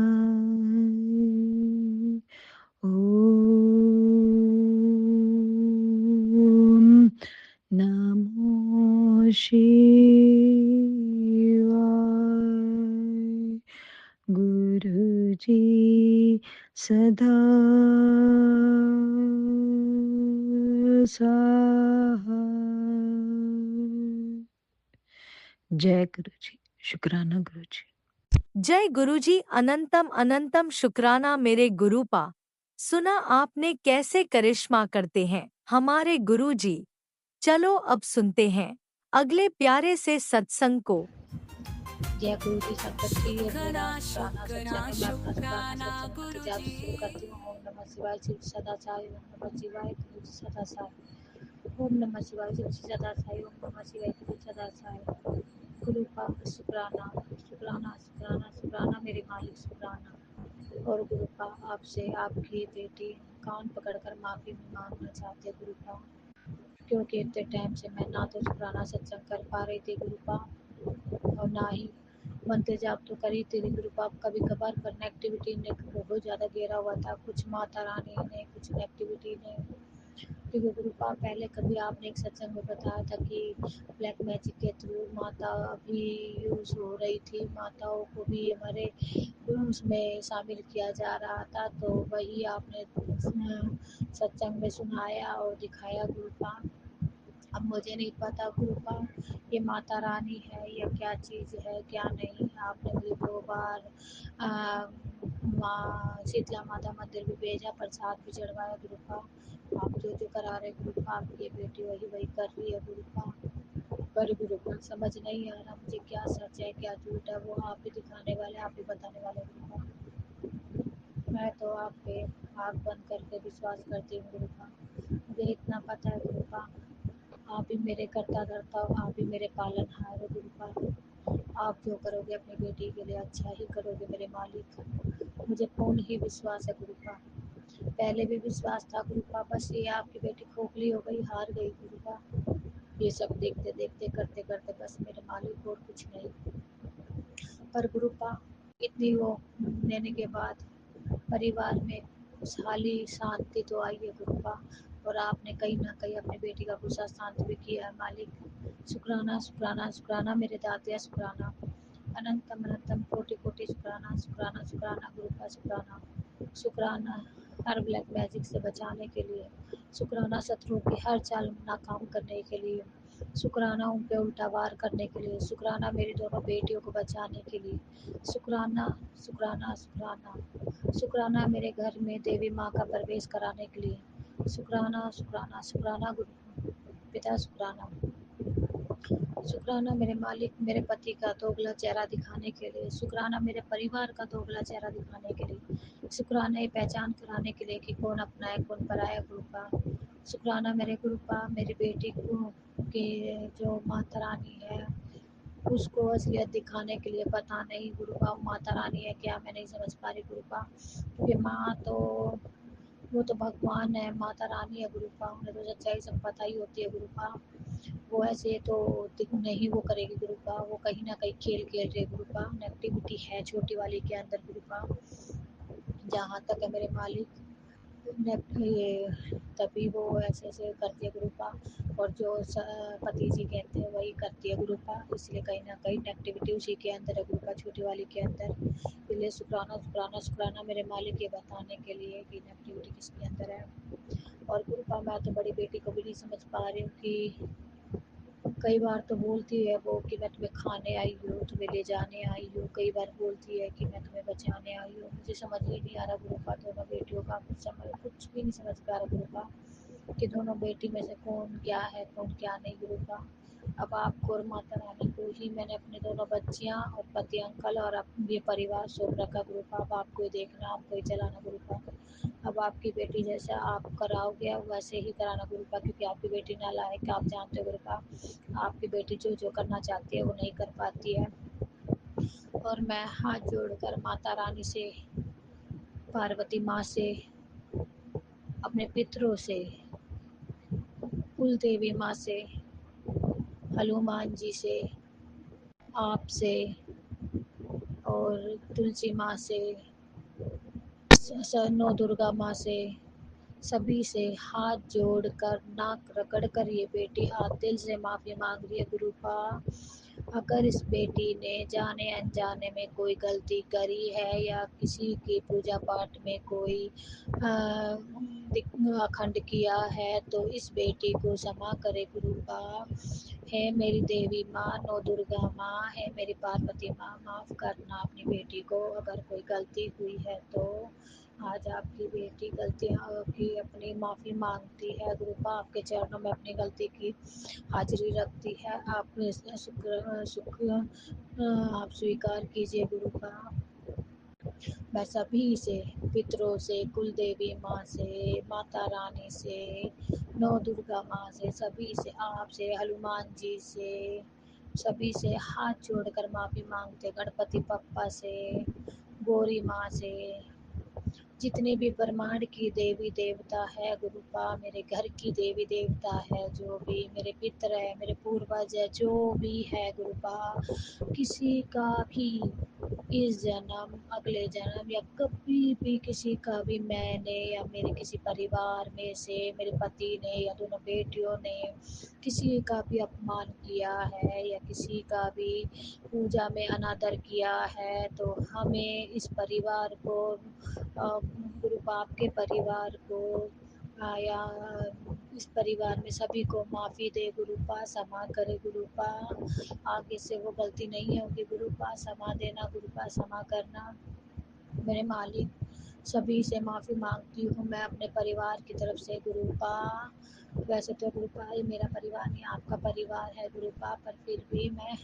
ओम नमो शिवाय। गुरुजी सदा सहाय। जय गुरुजी। शुक्राना गुरुजी। जय गुरुजी। अनंतम अनंतम शुक्राना मेरे गुरुपा। सुना आपने कैसे करिश्मा करते हैं हमारे गुरुजी। चलो अब सुनते हैं अगले प्यारे से सत्संग को। जय गुरु जी संगत जी, ये मेरा शुक्राना पुराना सत्संग है। मैं अपना पुराना सत्संग शुक्राना जाप शुरू गुरुजी। करती हूँ। ओम नमः शिवाय शिव सदा साई, ओम नमः शिवाय गुरु जी सदा साई, ओम नमः शिवाय शिव सदा साई, ओम नमः शिवाय गुरु सदा साई। गुरु का शुक्राना शुक्राना शुक्राना शुक्राना मेरे मालिक शुक्राना। और गुरु का आपसे आपकी बेटी कान पकड़कर माफी मांगना चाहते गुरु का, क्योंकि इतने टाइम से मैं ना तो शुक्राना सत्संग कर पा रही थी गुरु का, और ना ही मंत्र जाप तो करी थी गुरु का। कभी कभार कनेक्टिविटी ने बहुत ज़्यादा घेरा हुआ था, कुछ माता रानी ने, कुछ नेगेटिविटी ने। क्योंकि गुरु का पहले कभी आपने एक सत्संग में बताया था कि ब्लैक मैजिक के थ्रू माता भी यूज़ हो रही थी, माताओं को भी हमारे उसमें शामिल किया जा रहा था। तो वही आपने सत्संग में सुनाया और दिखाया गुरु का। अब मुझे नहीं पता गुरु का ये माता रानी है या क्या चीज़ है क्या नहीं। आपने मुझे 2 बार माँ शीतला माता मंदिर भी भेजा, प्रसाद भी चढ़वाया गुरु का। आप जो जो करा रहे गुरु का, आपकी ये बेटी वही वही कर रही है गुरु का। पर गुरु का समझ नहीं आ रहा मुझे क्या सच है क्या झूठ है, वो आप ही दिखाने वाले, आप ही बताने वाले गुरु का। मैं तो आप पे आँख बंद करके विश्वास करती हूँ गुरु का। मुझे इतना पता है गुरु का, आप ही मेरे कर्ता धर्ता हो, आप ही मेरे पालनहार हो गुरु का। आप जो करोगे अपनी बेटी के लिए अच्छा ही करोगे मेरे मालिक। मुझे पूर्ण ही विश्वास है गुरु का। पहले भी विश्वास था गुरु का, बस ये आपकी बेटी खोखली हो गई, हार गई गुरु का। ये सब देखते देखते करते करते बस मेरे मालिक और कुछ नहीं। पर गुरु का इतनी वो लेने के बाद परिवार में खुशहाली शांति तो आई है गुरु का। और आपने कहीं ना कहीं अपनी बेटी का गुस्सा शांत भी किया है मालिक। शुक्राना शुक्राना शुक्राना मेरे दातिया शुक्राना। अनंतम अनंतम कोटि कोटि शुक्राना शुक्राना शुक्राना गुरु का शुक्राना। शुक्राना हर ब्लैक मैजिक से बचाने के लिए, शुक्राना शत्रुओं की हर चाल नाकाम करने के लिए, शुक्राना उन पे उल्टा वार करने के लिए, शुक्राना मेरी दोनों बेटियों को बचाने के लिए, शुक्राना शुक्राना शुक्राना शुक्राना मेरे घर में देवी माँ का प्रवेश कराने के लिए, शुक्राना शुक्राना शुक्राना गुरु पिता शुक्राना। शुक्राना मेरे मालिक मेरे पति का दोगला चेहरा दिखाने के लिए, शुक्राना मेरे परिवार का दोगला चेहरा दिखाने के लिए, शुक्राना ये पहचान कराने के लिए कि कौन अपना है कौन पराया है गुरु का। शुक्राना मेरे गुरु का मेरी बेटी को की जो माता रानी है उसको असलियत दिखाने के लिए। पता नहीं गुरु का माता रानी है क्या, मैं नहीं समझ पा रही गुरु का। क्योंकि माँ तो वो तो भगवान है, माता रानी है गुरु का, उन्हें तो सच्चाई सब पता ही होती है गुरु का। वो ऐसे तो नहीं वो करेगी गुरु का, वो कहीं ना कहीं खेल खेल रही है गुरु का। नेगेटिविटी है छोटी वाली के अंदर गुरु का। जहाँ तक है मेरे मालिक ये तभी वो ऐसे ऐसे करती है गुरु का, और जो पति जी कहते हैं वही करती है गुरु का। इसलिए कहीं ना कहीं नेगेटिविटी उसी के अंदर है गुरु का, छोटी वाली के अंदर। इसलिए शुक्राना शुक्राना शुक्राना मेरे मालिक ये बताने के लिए कि नेगेटिविटी किसके अंदर है। और गुरु का मैं तो बड़ी बेटी को भी नहीं समझ पा रही हूँ कि कई बार तो बोलती है वो कि मैं तुम्हें खाने आई हूँ, तुम्हें ले जाने आई हूँ। कई बार बोलती है कि मैं तुम्हें बचाने आई हूँ। मुझे समझ ही नहीं आ रहा गुरु का दोनों बेटियों का कुछ भी नहीं समझ पा रहा गुरु का कि दोनों बेटी में से कौन क्या है कौन क्या नहीं गुरु का। अब आपको और माता रानी को ही मैंने अपने दोनों बच्चियाँ और पति अंकल और ये परिवार सौंप रखा गुरु का। अब आपको ही देखना, आपको ही चलाना गुरु का। अब आपकी बेटी जैसा आप कराओगे वैसे ही कराना गुरु का, क्योंकि आपकी बेटी नालायक आप जानते हो गुरु का। आपकी बेटी जो जो करना चाहती है वो नहीं कर पाती है। और मैं हाथ जोड़कर माता रानी से, पार्वती माँ से, अपने पितरों से, कुल देवी माँ से, हनुमान जी से, आपसे और तुलसी माँ से, नौ दुर्गा माँ से, सभी से हाथ जोड़कर नाक रगड़ कर ये बेटी आज दिल से माफ़ी मांग रही है गुरु का। अगर इस बेटी ने जाने अनजाने में कोई गलती करी है या किसी की पूजा पाठ में कोई अखंड किया है तो इस बेटी को क्षमा करे गुरुपा। है मेरी देवी माँ, नौ दुर्गा माँ, है मेरी पार्वती माँ, माफ़ करना अपनी बेटी को अगर कोई गलती हुई है तो। आज आपकी बेटी गलतियाँ की अपनी माफ़ी मांगती है गुरुपा, आपके चरणों में अपनी गलती की हाजिरी रखती है। आप आप स्वीकार कीजिए गुरुपा। मैं सभी से, पितरों से, कुल देवी माँ से, माता रानी से, नौ दुर्गा माँ से, सभी से, आपसे, हनुमान जी से, सभी से हाथ जोड़कर माफ़ी मांगते, गणपति पप्पा से, गौरी माँ से, जितने भी ब्रह्मांड की देवी देवता है गुरुपा, मेरे घर की देवी देवता है, जो भी मेरे पितर है, मेरे पूर्वज है, जो भी है गुरुपा, किसी का भी इस जन्म, अगले जन्म या कभी भी किसी का भी मैंने या मेरे किसी परिवार में से मेरे पति ने या दोनों बेटियों ने किसी का भी अपमान किया है या किसी का भी पूजा में अनादर किया है तो हमें इस परिवार को गुरु बाप के परिवार को या इस परिवार में सभी को माफ़ी दे गुरुपा, क्षमा करे गुरुपा, आगे से वो गलती नहीं होगी गुरुपा, क्षमा देना गुरुपा, क्षमा करना मेरे मालिक। सभी से माफ़ी मांगती हूँ मैं अपने परिवार की तरफ से गुरुपा। वैसे तो गुरुपा ये मेरा परिवार नहीं आपका परिवार है गुरुपा, पर फिर भी मैं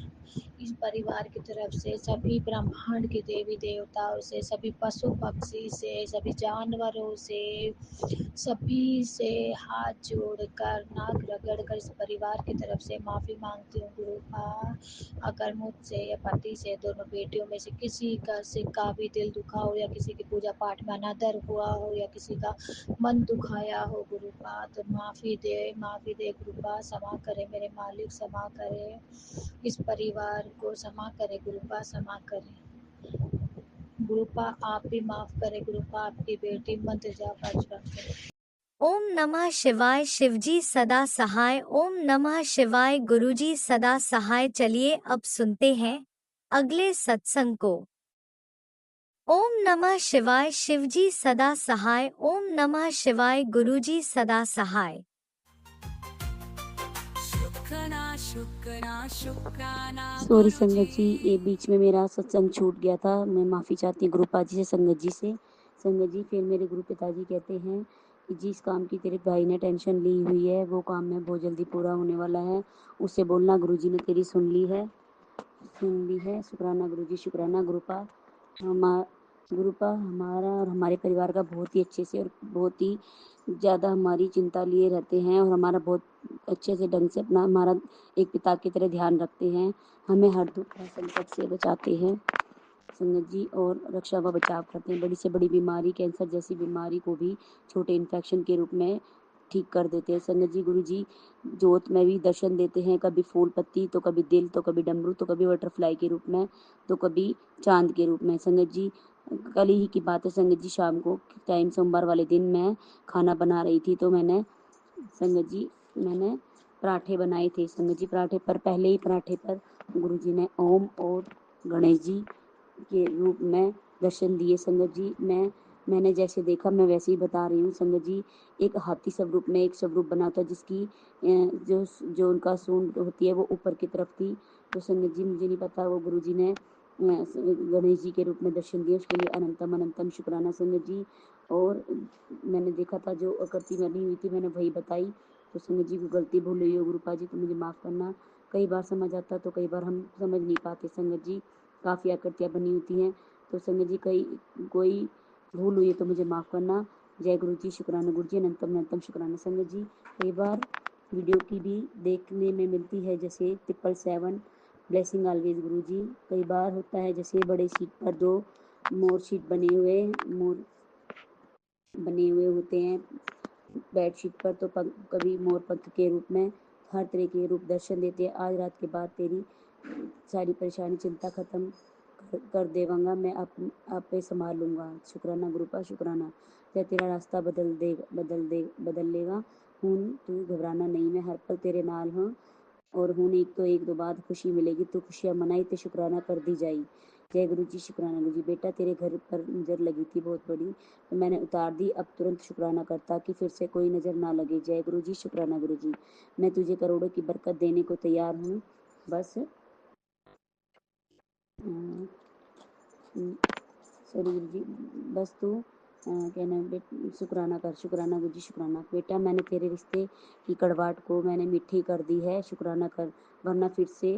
इस परिवार की तरफ से सभी ब्रह्मांड के देवी देवताओं से, सभी पशु पक्षी से, सभी जानवरों से, सभी से हाथ जोड़कर नाक रगड़कर इस परिवार की तरफ से माफ़ी मांगती हूँ गुरुपा। अगर मुझसे या पति से, दोनों बेटियों में से किसी का भी दिल दुखा हो या किसी की पूजा पाठ में अनादर हुआ हो या किसी का मन दुखाया हो गुरुपा, तो माफ़ी दे गुरुपा, क्षमा करे मेरे मालिक, क्षमा करे इस परिवार को, क्षमा करे गुरुपा, क्षमा करे गुरुपा, आप भी माफ़ करे गुरुपा, आपकी बेटी मंत्र जाप आज बंद करे। ओम नमः शिवाय। शिवजी सदा सहाय। ओम नमः शिवाय। गुरुजी सदा सहाय। चलिए अब सुनते हैं अगले सत्संग को। ओम नमः शिवाय। शिवजी सदा सहाय। ओम नमः शिवाय। गुरुजी सदा सहाय। शुक्राना शुक्राना शुक्राना सॉरी संगत जी, ये बीच में मेरा सत्संग छूट गया था। मैं माफ़ी चाहती हूँ गुरुपा जी से, संगत जी से। संगत जी, फिर मेरे गुरु पिताजी कहते हैं कि जिस काम की तेरे भाई ने टेंशन ली हुई है वो काम में बहुत जल्दी पूरा होने वाला है, उससे बोलना गुरुजी ने तेरी सुन ली है। शुक्राना गुरुजी, शुक्राना गुरुपा। गुरुपा हमारा और हमारे परिवार का बहुत ही अच्छे से और बहुत ही ज़्यादा हमारी चिंता लिए रहते हैं और हमारा बहुत अच्छे से ढंग से अपना हमारा एक पिता की तरह ध्यान रखते हैं, हमें हर दुख हर संकट से बचाते हैं संगत जी, और रक्षा व बचाव करते हैं। बड़ी से बड़ी बीमारी, कैंसर जैसी बीमारी को भी छोटे इन्फेक्शन के रूप में ठीक कर देते हैं संगत जी। गुरु जी जोत में भी दर्शन देते हैं, कभी फूल पत्ती तो कभी दिल तो कभी डमरू तो कभी बटरफ्लाई के रूप में तो कभी चांद के रूप में संगत जी। कल ही की बात है संगत जी, शाम को टाइम सोमवार वाले दिन मैं खाना बना रही थी तो मैंने पराठे बनाए थे संगत जी। पराठे पर पहले ही पराठे पर गुरुजी ने ओम और गणेश जी के रूप में दर्शन दिए संगत जी। मैंने जैसे देखा मैं वैसे ही बता रही हूँ संगत जी। एक हाथी स्वरूप में एक स्वरूप बना था जिसकी जो उनका सूंड होती है वो ऊपर की तरफ थी। तो संगत जी मुझे नहीं पता, वो गुरुजी ने गणेश जी के रूप में दर्शन दिए, उसके लिए अनंतम अनंतम शुक्राना संगत जी। और मैंने देखा था जो आकृति बनी हुई थी मैंने वही बताई। तो संगत जी को गलती भूल हुई हो गुरुपा जी तो मुझे माफ़ करना। कई बार समझ आता तो कई बार हम समझ नहीं पाते संगत जी, काफ़ी आकृतियाँ बनी होती हैं। तो संगत जी कोई भूल हुई है तो मुझे माफ़ करना। जय गुरु जी, शुक्राना गुरु जी, अनंतम अनंतम शुक्राना संगत जी। कई बार वीडियो की भी देखने में मिलती है जैसे 777 ब्लेसिंग ऑलवेज गुरु जी। कई बार होता है जैसे बड़े शीट पर दो मोर बने हुए होते हैं बेड शीट पर, तो कभी मोर पंख के रूप में हर तरह के रूप दर्शन देते हैं। आज रात के बाद तेरी सारी परेशानी चिंता खत्म कर देवांगा, मैं आप पे संभाल लूँगा। शुक्राना गुरुपा, शुक्राना। या तेरा रास्ता बदल लेगा हूँ, तू घबराना नहीं, मैं हर पल तेरे नाल हूँ। और होने तो एक दो बाद खुशी मिलेगी तो खुशियाँ मनाई तो शुक्राना कर दी जाई। जय गुरु जी, शुक्राना गुरु जी। बेटा तेरे घर पर नज़र लगी थी बहुत बड़ी, तो मैंने उतार दी, अब तुरंत शुक्राना कर ताकि फिर से कोई नज़र ना लगे। जय गुरु जी, शुक्राना गुरु जी। मैं तुझे करोड़ों की बरकत देने को तैयार हूँ, बस सॉरी गुरु जी, बस तू क्या नाम शुक्राना कर। शुक्राना गुरु जी, शुक्राना। बेटा मैंने तेरे रिश्ते की कड़वाहट को मैंने मीठी कर दी है, शुक्राना कर, वरना फिर से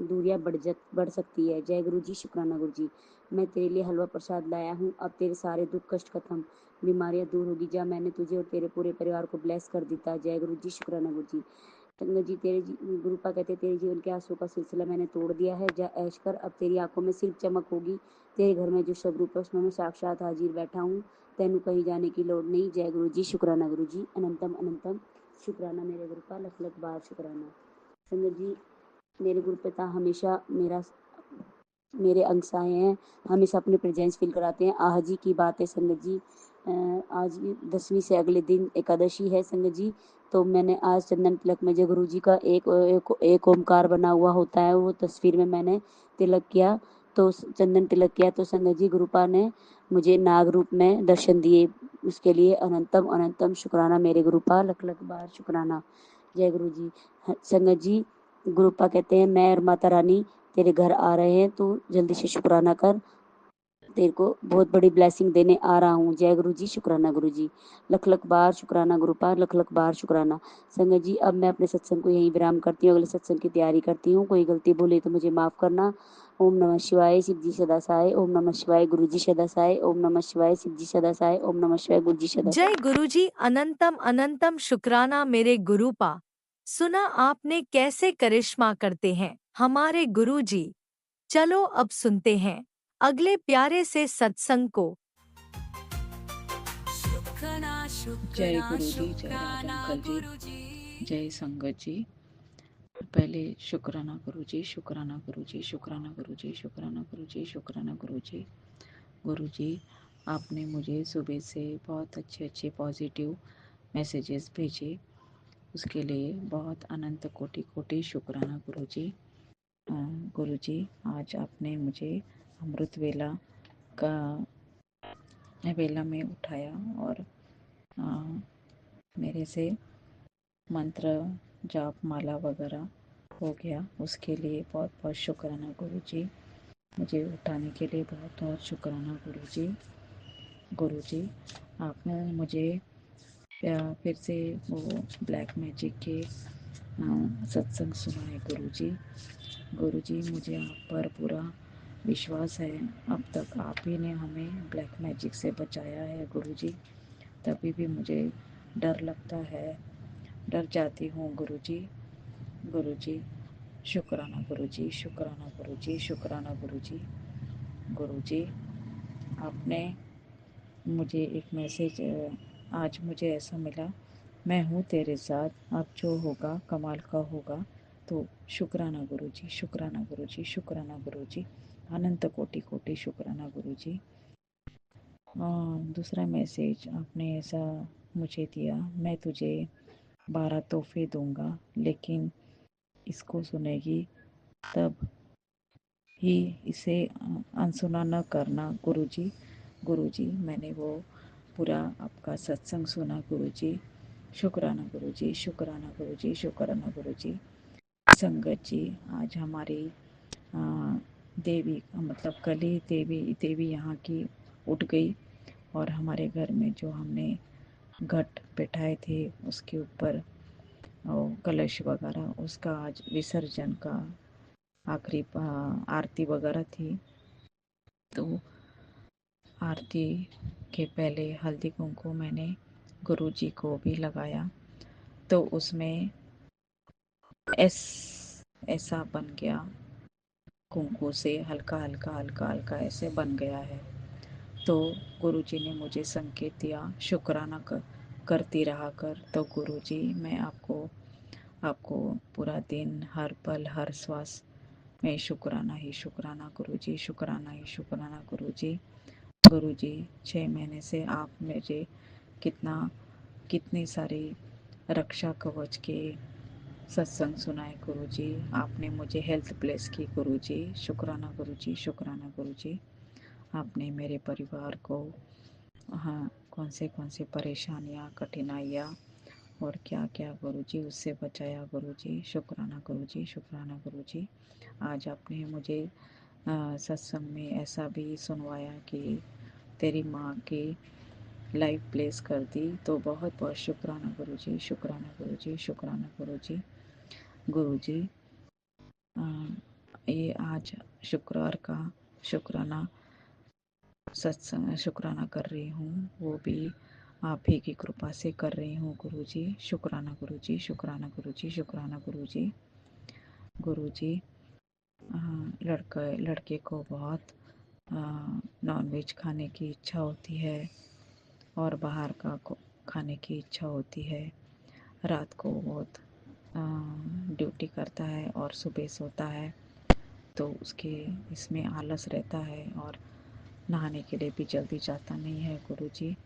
दूरियां बढ़ सकती है। जय गुरु जी, शुक्राना गुरु जी। मैं तेरे लिए हलवा प्रसाद लाया हूँ, अब तेरे सारे दुख कष्ट खत्म, बीमारियां दूर होगी। जा, मैंने तुझे और तेरे पूरे परिवार को ब्लेस कर देता। जय गुरु जी, शुक्राना गुरु जी। संगत जी, गुरुपा कहते तेरे जीवन के आंसू का सिलसिला मैंने तोड़ दिया है। जा ऐश कर, अब तेरी आंखों में सिर्फ चमक होगी। तेरे घर में जो स्वरूप है उसमें मैं साक्षात हाजिर बैठा हूँ, तेनू कहीं जाने की लोड़ नहीं। जय गुरु जी, शुक्राना गुरु जी। अनंतम अनंतम शुक्राना मेरे गुरुपा, लख लख बार शुक्राना। संगत जी, मेरे गुरुपिता हमेशा मेरे अंग सहाय हैं, हमेशा अपने प्रेजेंस फील कराते हैं। आज ही की बात है संगत जी, आज 10वीं से अगले दिन एकादशी है संगत जी। तो मैंने आज चंदन तिलक में जो गुरु जी का एक ओमकार बना हुआ होता है, वो तस्वीर में मैंने तिलक किया, तो चंदन तिलक किया। तो संगत जी, गुरुपा ने मुझे नाग रूप में दर्शन दिए, उसके लिए अनंतम अनंतम शुक्राना मेरे गुरुपा, लख लख बार शुक्राना। जय गुरु जी। संगत जी, गुरुपा कहते हैं मैं और माता रानी तेरे घर आ रहे हैं, तो जल्दी से शुक्राना कर, तेरे को बहुत बड़ी ब्लेसिंग देने आ रहा हूँ। जय गुरु जी, शुक्राना गुरु जी। लख लख बार शुक्राना गुरुपा, लख लख बार शुक्राना। संगत जी, अब मैं अपने सत्संग को यहीं विराम करती हूँ, अगले सत्संग की तैयारी करती हूँ। कोई गलती भूले तो मुझे माफ़ करना। ओम नमः शिवाय, शिव जी सदा सहाय। ओम नमः शिवाय, गुरु जी सदा सहाय। ओम नमः शिवाय, शिव जी सदा सहाय। ओम नमः शिवाय, गुरु जी सदा जय गुरुजी, अनंतम अनंतम शुक्राना मेरे गुरुपा। सुना आपने कैसे करिश्मा करते हैं हमारे गुरुजी। चलो अब सुनते हैं अगले प्यारे से सत्संग को। शुक्राना जय शुक्राना गुरु जी, जय राज शुक्राना अंकल जी, गुरु जी। जय संगत जी। पहले शुक्राना गुरु जी, शुक्राना गुरु जी, शुक्राना गुरु जी, शुक्राना गुरु जी, शुक्राना गुरु जी। गुरु जी, आपने मुझे सुबह से बहुत अच्छे अच्छे पॉजिटिव मैसेजेस भेजे, उसके लिए बहुत अनंत कोटि कोटि शुक्राना गुरु जी। गुरु जी, आज आपने मुझे अमृत वेला में उठाया और मेरे से मंत्र जाप माला वगैरह हो गया, उसके लिए बहुत बहुत शुक्राना गुरु जी। मुझे उठाने के लिए बहुत बहुत शुक्राना गुरु जी। गुरु जी, आपने मुझे फिर से वो ब्लैक मैजिक के सत्संग सुनाए गुरु जी। गुरु जी, मुझे आप पर पूरा विश्वास है, अब तक आप ही ने हमें ब्लैक मैजिक से बचाया है गुरु जी। तभी भी मुझे डर लगता है, डर जाती हूँ गुरु जी। गुरु जी, शुक्राना गुरु जी, शुक्राना गुरु जी, शुक्राना गुरु जी। गुरु जी, आपने मुझे एक मैसेज आज मुझे ऐसा मिला, मैं हूँ तेरे साथ, अब जो होगा कमाल का होगा। तो शुक्राना गुरु जी, शुक्राना गुरु जी, शुक्राना गुरु जी। अनंत कोटि कोटि शुक्राना गुरु जी। दूसरा मैसेज आपने ऐसा मुझे दिया, मैं तुझे 12 तोहफे दूंगा, लेकिन इसको सुनेगी तब ही इसे अनसुना न करना गुरु जी। गुरु जी, मैंने वो पूरा आपका सत्संग सुना गुरु जी। शुक्राना गुरु जी, शुक्राना गुरु जी, शुक्राना गुरु जी। संगत जी, आज हमारी देवी मतलब कल ही देवी यहाँ की उठ गई, और हमारे घर में जो हमने घट बैठाए थे उसके ऊपर कलश वगैरह, उसका आज विसर्जन का आखिरी आरती वगैरह थी। तो आरती के पहले हल्दी कुंकू मैंने गुरु जी को भी लगाया, तो उसमें ऐसा बन गया, कुंकू से हल्का हल्का हल्का हल्का ऐसे बन गया है। तो गुरु जी ने मुझे संकेत दिया, शुक्राना करती रहा कर। तो गुरु जी, मैं आपको पूरा दिन, हर पल, हर श्वास में शुक्राना ही शुक्राना गुरु जी, शुक्राना ही शुक्राना गुरु जी। गुरु जी, 6 महीने से आप मुझे कितनी सारी रक्षा कवच के सत्संग सुनाए गुरुजी। आपने मुझे हेल्थ ब्लेस की गुरुजी। शुक्राना गुरुजी, शुक्राना गुरुजी। आपने मेरे परिवार को हाँ कौन से परेशानियाँ, कठिनाइयाँ और क्या क्या गुरुजी उससे बचाया गुरुजी। शुक्राना गुरुजी, शुक्राना गुरुजी। आज आपने मुझे सत्संग में ऐसा भी सुनवाया कि तेरी माँ की लाइफ प्लेस कर दी, तो बहुत बहुत शुक्राना गुरुजी, शुक्राना गुरुजी, शुक्राना गुरुजी। गुरुजी ये आज शुक्रवार का शुक्राना सत्संग शुक्राना कर रही हूँ, वो भी आप ही की कृपा से कर रही हूँ गुरुजी। शुक्राना गुरुजी, शुक्राना गुरुजी, शुक्राना गुरुजी। गुरुजी लड़के को बहुत नॉनवेज खाने की इच्छा होती है और बाहर का खाने की इच्छा होती है। रात को बहुत ड्यूटी करता है और सुबह सोता है, तो उसके इसमें आलस रहता है और नहाने के लिए भी जल्दी जाता नहीं है गुरुजी।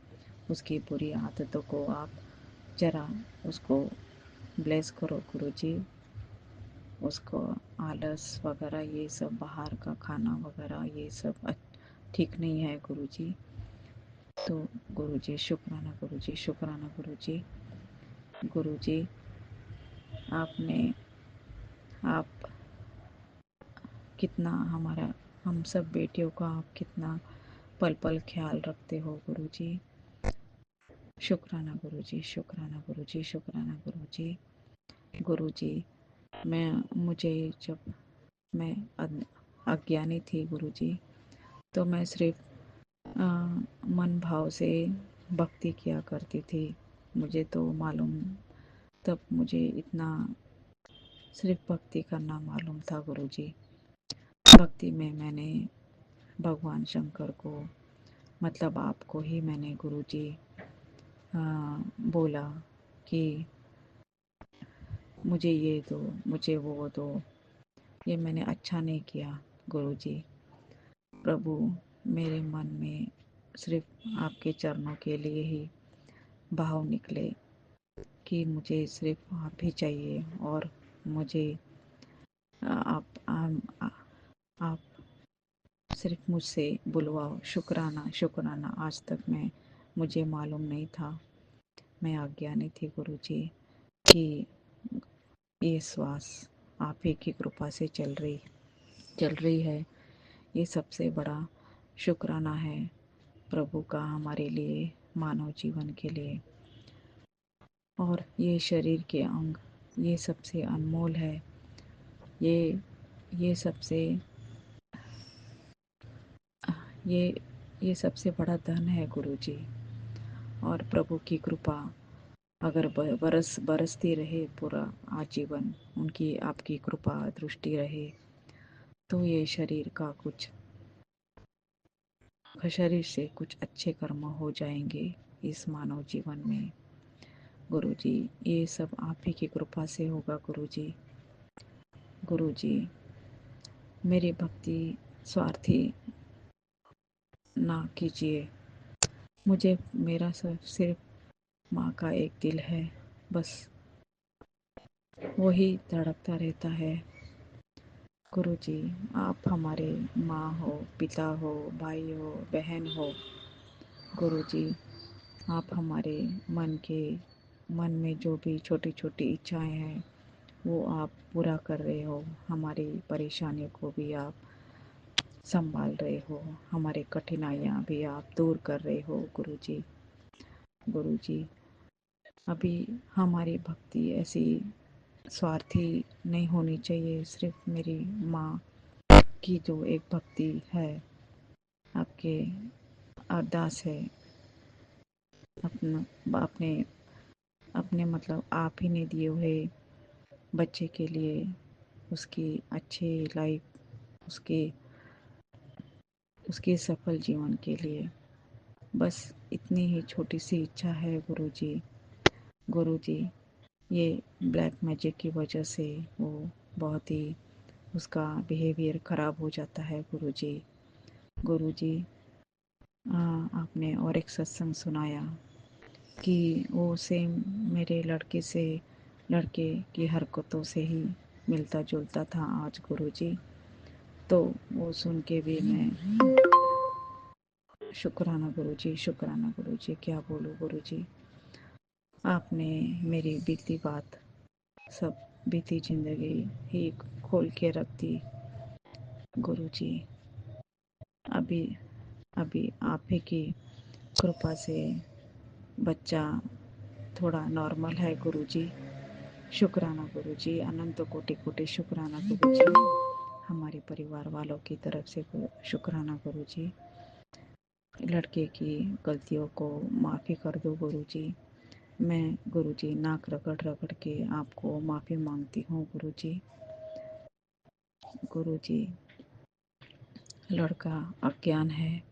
उसकी बुरी आदतों को आप ज़रा उसको ब्लेस करो गुरुजी। उसको आलस वगैरह ये सब बाहर का खाना वगैरह ये सब ठीक नहीं है गुरुजी। तो गुरुजी शुक्राना गुरुजी, शुक्राना गुरुजी। गुरुजी आप कितना हम सब बेटियों का आप कितना पल पल ख्याल रखते हो गुरुजी। शुक्राना गुरुजी, शुक्राना गुरुजी, शुक्राना गुरुजी। गुरुजी जब मैं अज्ञानी थी गुरुजी, तो मैं सिर्फ मन भाव से भक्ति किया करती थी। मुझे तो मालूम तब मुझे इतना सिर्फ भक्ति करना मालूम था गुरुजी। भक्ति में मैंने भगवान शंकर को मतलब आपको ही मैंने गुरुजी बोला कि मुझे ये दो, मुझे वो दो। ये मैंने अच्छा नहीं किया गुरुजी। प्रभु मेरे मन में सिर्फ आपके चरणों के लिए ही भाव निकले कि मुझे सिर्फ आप ही चाहिए और मुझे आप सिर्फ मुझसे बुलवाओ। शुक्राना शुक्राना। आज तक मुझे मालूम नहीं था, मैं अज्ञानी थी गुरुजी, कि ये श्वास आप ही की कृपा से चल रही है। ये सबसे बड़ा शुक्राना है प्रभु का हमारे लिए, मानव जीवन के लिए। और ये शरीर के अंग ये सबसे अनमोल है। ये सबसे ये सबसे बड़ा धन है गुरुजी। और प्रभु की कृपा अगर बरसती रहे पूरा आजीवन, उनकी आपकी कृपा दृष्टि रहे, तो ये शरीर से कुछ अच्छे कर्म हो जाएंगे इस मानव जीवन में गुरुजी। ये सब आप ही की कृपा से होगा गुरुजी। गुरुजी मेरी भक्ति स्वार्थी ना कीजिए। मुझे मेरा सिर्फ माँ का एक दिल है, बस वही धड़कता रहता है गुरुजी। आप हमारे माँ हो, पिता हो, भाई हो, बहन हो गुरुजी। आप हमारे मन में जो भी छोटी छोटी इच्छाएं हैं वो आप पूरा कर रहे हो। हमारी परेशानियों को भी आप संभाल रहे हो, हमारे कठिनाइयाँ भी आप दूर कर रहे हो गुरुजी। गुरुजी अभी हमारी भक्ति ऐसी स्वार्थी नहीं होनी चाहिए। सिर्फ मेरी माँ की जो एक भक्ति है, आपके अरदास है, अपने अपने मतलब आप ही ने दिए हुए बच्चे के लिए, उसकी अच्छी लाइफ, उसके सफल जीवन के लिए, बस इतनी ही छोटी सी इच्छा है गुरुजी। गुरुजी ये ब्लैक मैजिक की वजह से वो बहुत ही उसका बिहेवियर ख़राब हो जाता है गुरुजी। गुरुजी आपने और एक सत्संग सुनाया कि वो सेम मेरे लड़के से लड़के की हरकतों से ही मिलता जुलता था आज गुरुजी। तो वो सुन के भी मैं शुक्राना गुरुजी, शुक्राना गुरुजी, क्या बोलूँ गुरुजी। आपने मेरी बीती बात, सब बीती जिंदगी ही खोल के रख दी गुरुजी। अभी अभी आप ही की कृपा से बच्चा थोड़ा नॉर्मल है गुरुजी। शुक्राना गुरुजी, अनंत कोटि कोटि शुक्राना गुरुजी। हमारे परिवार वालों की तरफ से शुक्राना गुरुजी। लड़के की गलतियों को माफ़ी कर दो गुरुजी। मैं गुरुजी नाक रगड़ रगड़ के आपको माफ़ी मांगती हूँ गुरुजी। गुरुजी, लड़का अज्ञान है,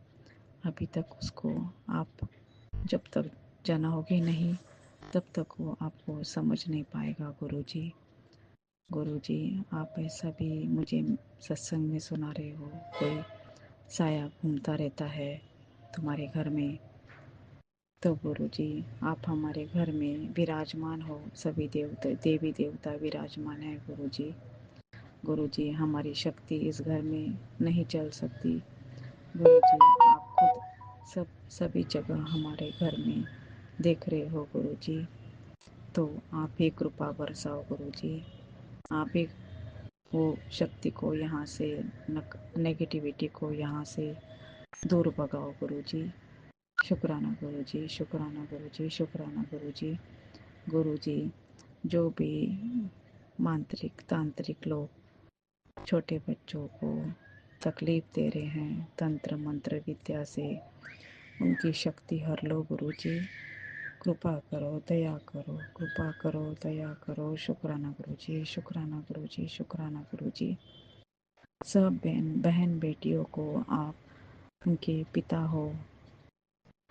अभी तक उसको आप जब तक जनाओगे नहीं तब तक वो आपको समझ नहीं पाएगा गुरुजी। गुरुजी, आप ऐसा भी मुझे सत्संग में सुना रहे हो, कोई साया घूमता रहता है तुम्हारे घर में। तो गुरुजी, आप हमारे घर में विराजमान हो, सभी देवी देवता विराजमान है गुरुजी। गुरुजी, हमारी शक्ति इस घर में नहीं चल सकती गुरुजी। आप खुद सभी जगह हमारे घर में देख रहे हो गुरुजी। तो आप ही कृपा बरसाओ गुरुजी। आप ही वो शक्ति को यहाँ से, नेगेटिविटी को यहाँ से दूर भगाओ गुरुजी। शुक्राना गुरुजी, शुक्राना गुरुजी, शुक्राना गुरुजी। गुरुजी, जो भी मांत्रिक तांत्रिक लोग छोटे बच्चों को तकलीफ दे रहे हैं तंत्र मंत्र विद्या से, उनकी शक्ति हर लो गुरुजी। कृपा करो, दया करो, कृपा करो, दया करो। शुक्राना गुरुजी, शुक्राना गुरुजी, शुक्राना गुरुजी। सब बहन बेटियों को आप उनके पिता हो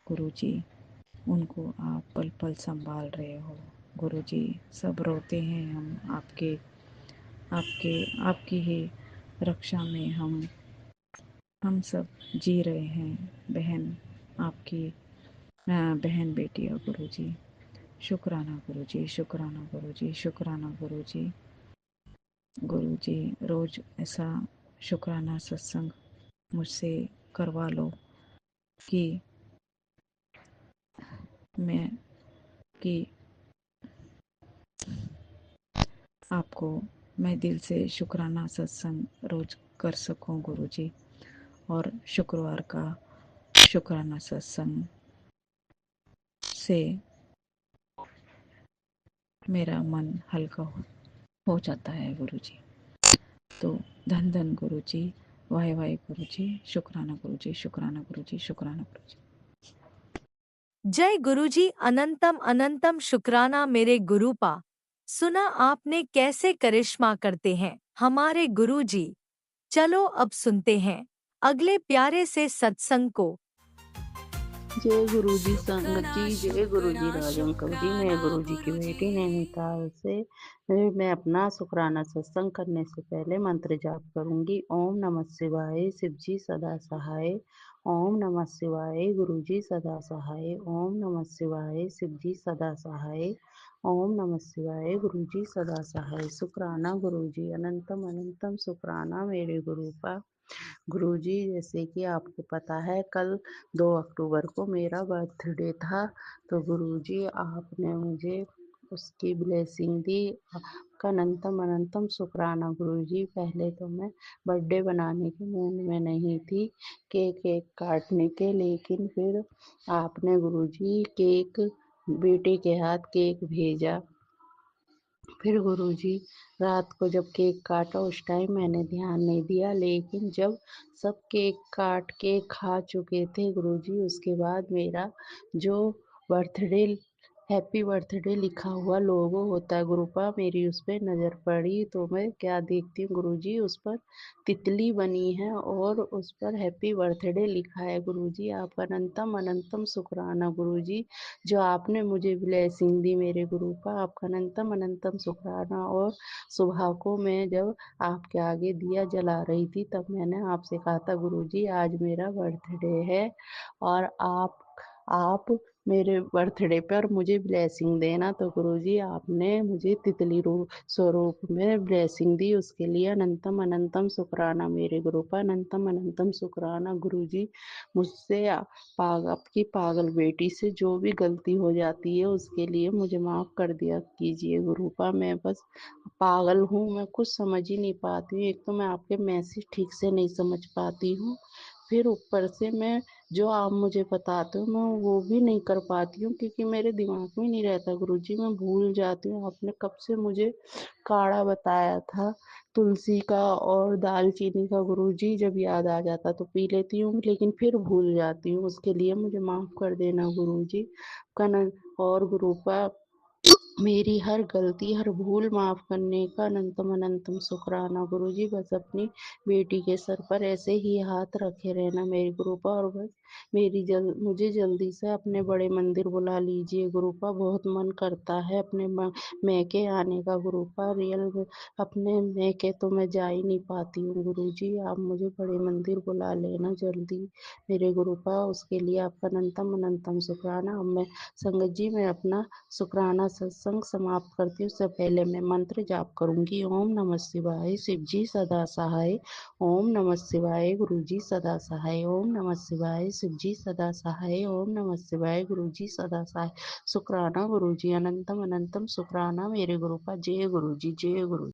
गुरुजी, उनको आप पल पल संभाल रहे हो गुरुजी। सब रोते हैं, हम आपके आपके आपकी ही रक्षा में हम सब जी रहे हैं बहन, आपकी बहन बेटियाँ गुरुजी। शुक्राना गुरुजी, शुक्राना गुरुजी, शुक्राना गुरुजी। गुरुजी, रोज ऐसा शुक्राना सत्संग मुझसे करवा लो कि मैं कि आपको मैं दिल से शुक्राना सत्संग रोज कर सकूं गुरुजी। और शुक्रवार का शुक्राना सत्संग से मेरा मन हल्का हो जाता है गुरुजी। तो धन धन गुरुजी, वाहे वाहे गुरुजी, शुक्राना गुरुजी, शुक्राना गुरुजी, शुक्राना गुरुजी। जय गुरुजी, अनंतम अनंतम शुक्राना मेरे गुरुपा। सुना आपने कैसे करिश्मा करते हैं हमारे गुरुजी। चलो अब सुनते हैं अगले प्यारे से सत्संग को। जय गुरु जी संगत शुक्राना जी, जय गुरु जी शुक्राना राज अंकल जी। मैं शुक्राना गुरु जी की बेटी गुरुजी। नैनीताल से मैं अपना शुक्राना सत्संग करने से पहले मंत्र जाप करूंगी। ओम नमः शिवाय, शिव जी सदा सहाय। ओम नमः शिवाय, गुरु जी सदा सहाय। ओम नमः शिवाय, शिव जी सदा सहाय। ओम नमः शिवाय, गुरु जी सदा सहाय। शुक्राना गुरु जी, अनंतम अनंतम शुक्राना मेरे गुरु का। गुरुजी, जैसे कि आपको पता है कल 2 अक्टूबर को मेरा बर्थडे था, तो गुरुजी आपने मुझे उसकी ब्लेसिंग दी। आपका अनंतम अनंतम शुक्राना गुरुजी। पहले तो मैं बर्थडे बनाने के मूड में नहीं थी, केक काटने के, लेकिन फिर आपने गुरुजी केक बेटे के हाथ केक भेजा। फिर गुरुजी रात को जब केक काटा उस टाइम मैंने ध्यान नहीं दिया, लेकिन जब सब केक काट के खा चुके थे गुरुजी, उसके बाद मेरा जो बर्थडे हैप्पी बर्थडे लिखा हुआ लोगो होता है ग्रुपा, मेरी उस पर नज़र पड़ी तो मैं क्या देखती हूँ गुरुजी, उस पर तितली बनी है और उस पर हैप्पी बर्थडे लिखा है। गुरुजी, आपका अनंतम अनंतम शुक्राना गुरुजी, जो आपने मुझे ब्लेसिंग दी मेरे गुरु का। आपका अनंतम अनंतम शुक्राना। और सुबह को मैं जब आपके आगे दिया जला रही थी तब मैंने आपसे कहा था गुरुजी आज मेरा बर्थडे है और आप मेरे बर्थडे पे और मुझे ब्लेसिंग देना। तो गुरुजी आपने मुझे तितली रूप स्वरूप में ब्लेसिंग दी, उसके लिए अनंतम अनंतम शुक्राना मेरे गुरु का, अनंतम अनंतम शुक्राना गुरुजी। मुझसे आपकी पागल बेटी से जो भी गलती हो जाती है उसके लिए मुझे माफ़ कर दिया कीजिए गुरु का। मैं बस पागल हूँ, मैं कुछ समझ ही नहीं पाती हूँ। एक तो मैं आपके मैसेज ठीक से नहीं समझ पाती हूँ, फिर ऊपर से मैं जो आप मुझे बताते हो मैं वो भी नहीं कर पाती हूँ, क्योंकि मेरे दिमाग में नहीं रहता गुरुजी, मैं भूल जाती हूँ। आपने कब से मुझे काढ़ा बताया था तुलसी का और दालचीनी का गुरुजी, जब याद आ जाता तो पी लेती हूँ, लेकिन फिर भूल जाती हूँ। उसके लिए मुझे माफ़ कर देना गुरुजी। कन और गुरु का मेरी हर गलती हर भूल माफ़ करने का अनंतम अनंतम शुक्राना गुरुजी। बस अपनी बेटी के सर पर ऐसे ही हाथ रखे रहना मेरे गुरुपा, और बस मुझे जल्दी से अपने बड़े मंदिर बुला लीजिए गुरुपा। बहुत मन करता है अपने मैके आने का गुरुपा। रियल अपने मैके तो मैं जा ही नहीं पाती हूँ गुरुजी, आप मुझे बड़े मंदिर बुला लेना जल्दी मेरे गुरुपा। उसके लिए आपका अनंतम अनंतम शुक्राना। अब मैं संगत जी मैं अपना शुक्राना सत्संग समाप्त करती हूँ। उससे पहले मैं मंत्र जाप करूंगी। ओम नमः शिवाय, शिव जी सदा सहाय। ओम नमः शिवाय, गुरु जी सदा सहाय। ओम नमः शिवाय, शिव जी सदा सहाय। ओम नमः शिवाय, गुरु जी सदा सहाय। शुक्राना गुरु जी, अनंतम अनंतम शुक्राना मेरे गुरु का। जय गुरु जी, जय गुरु।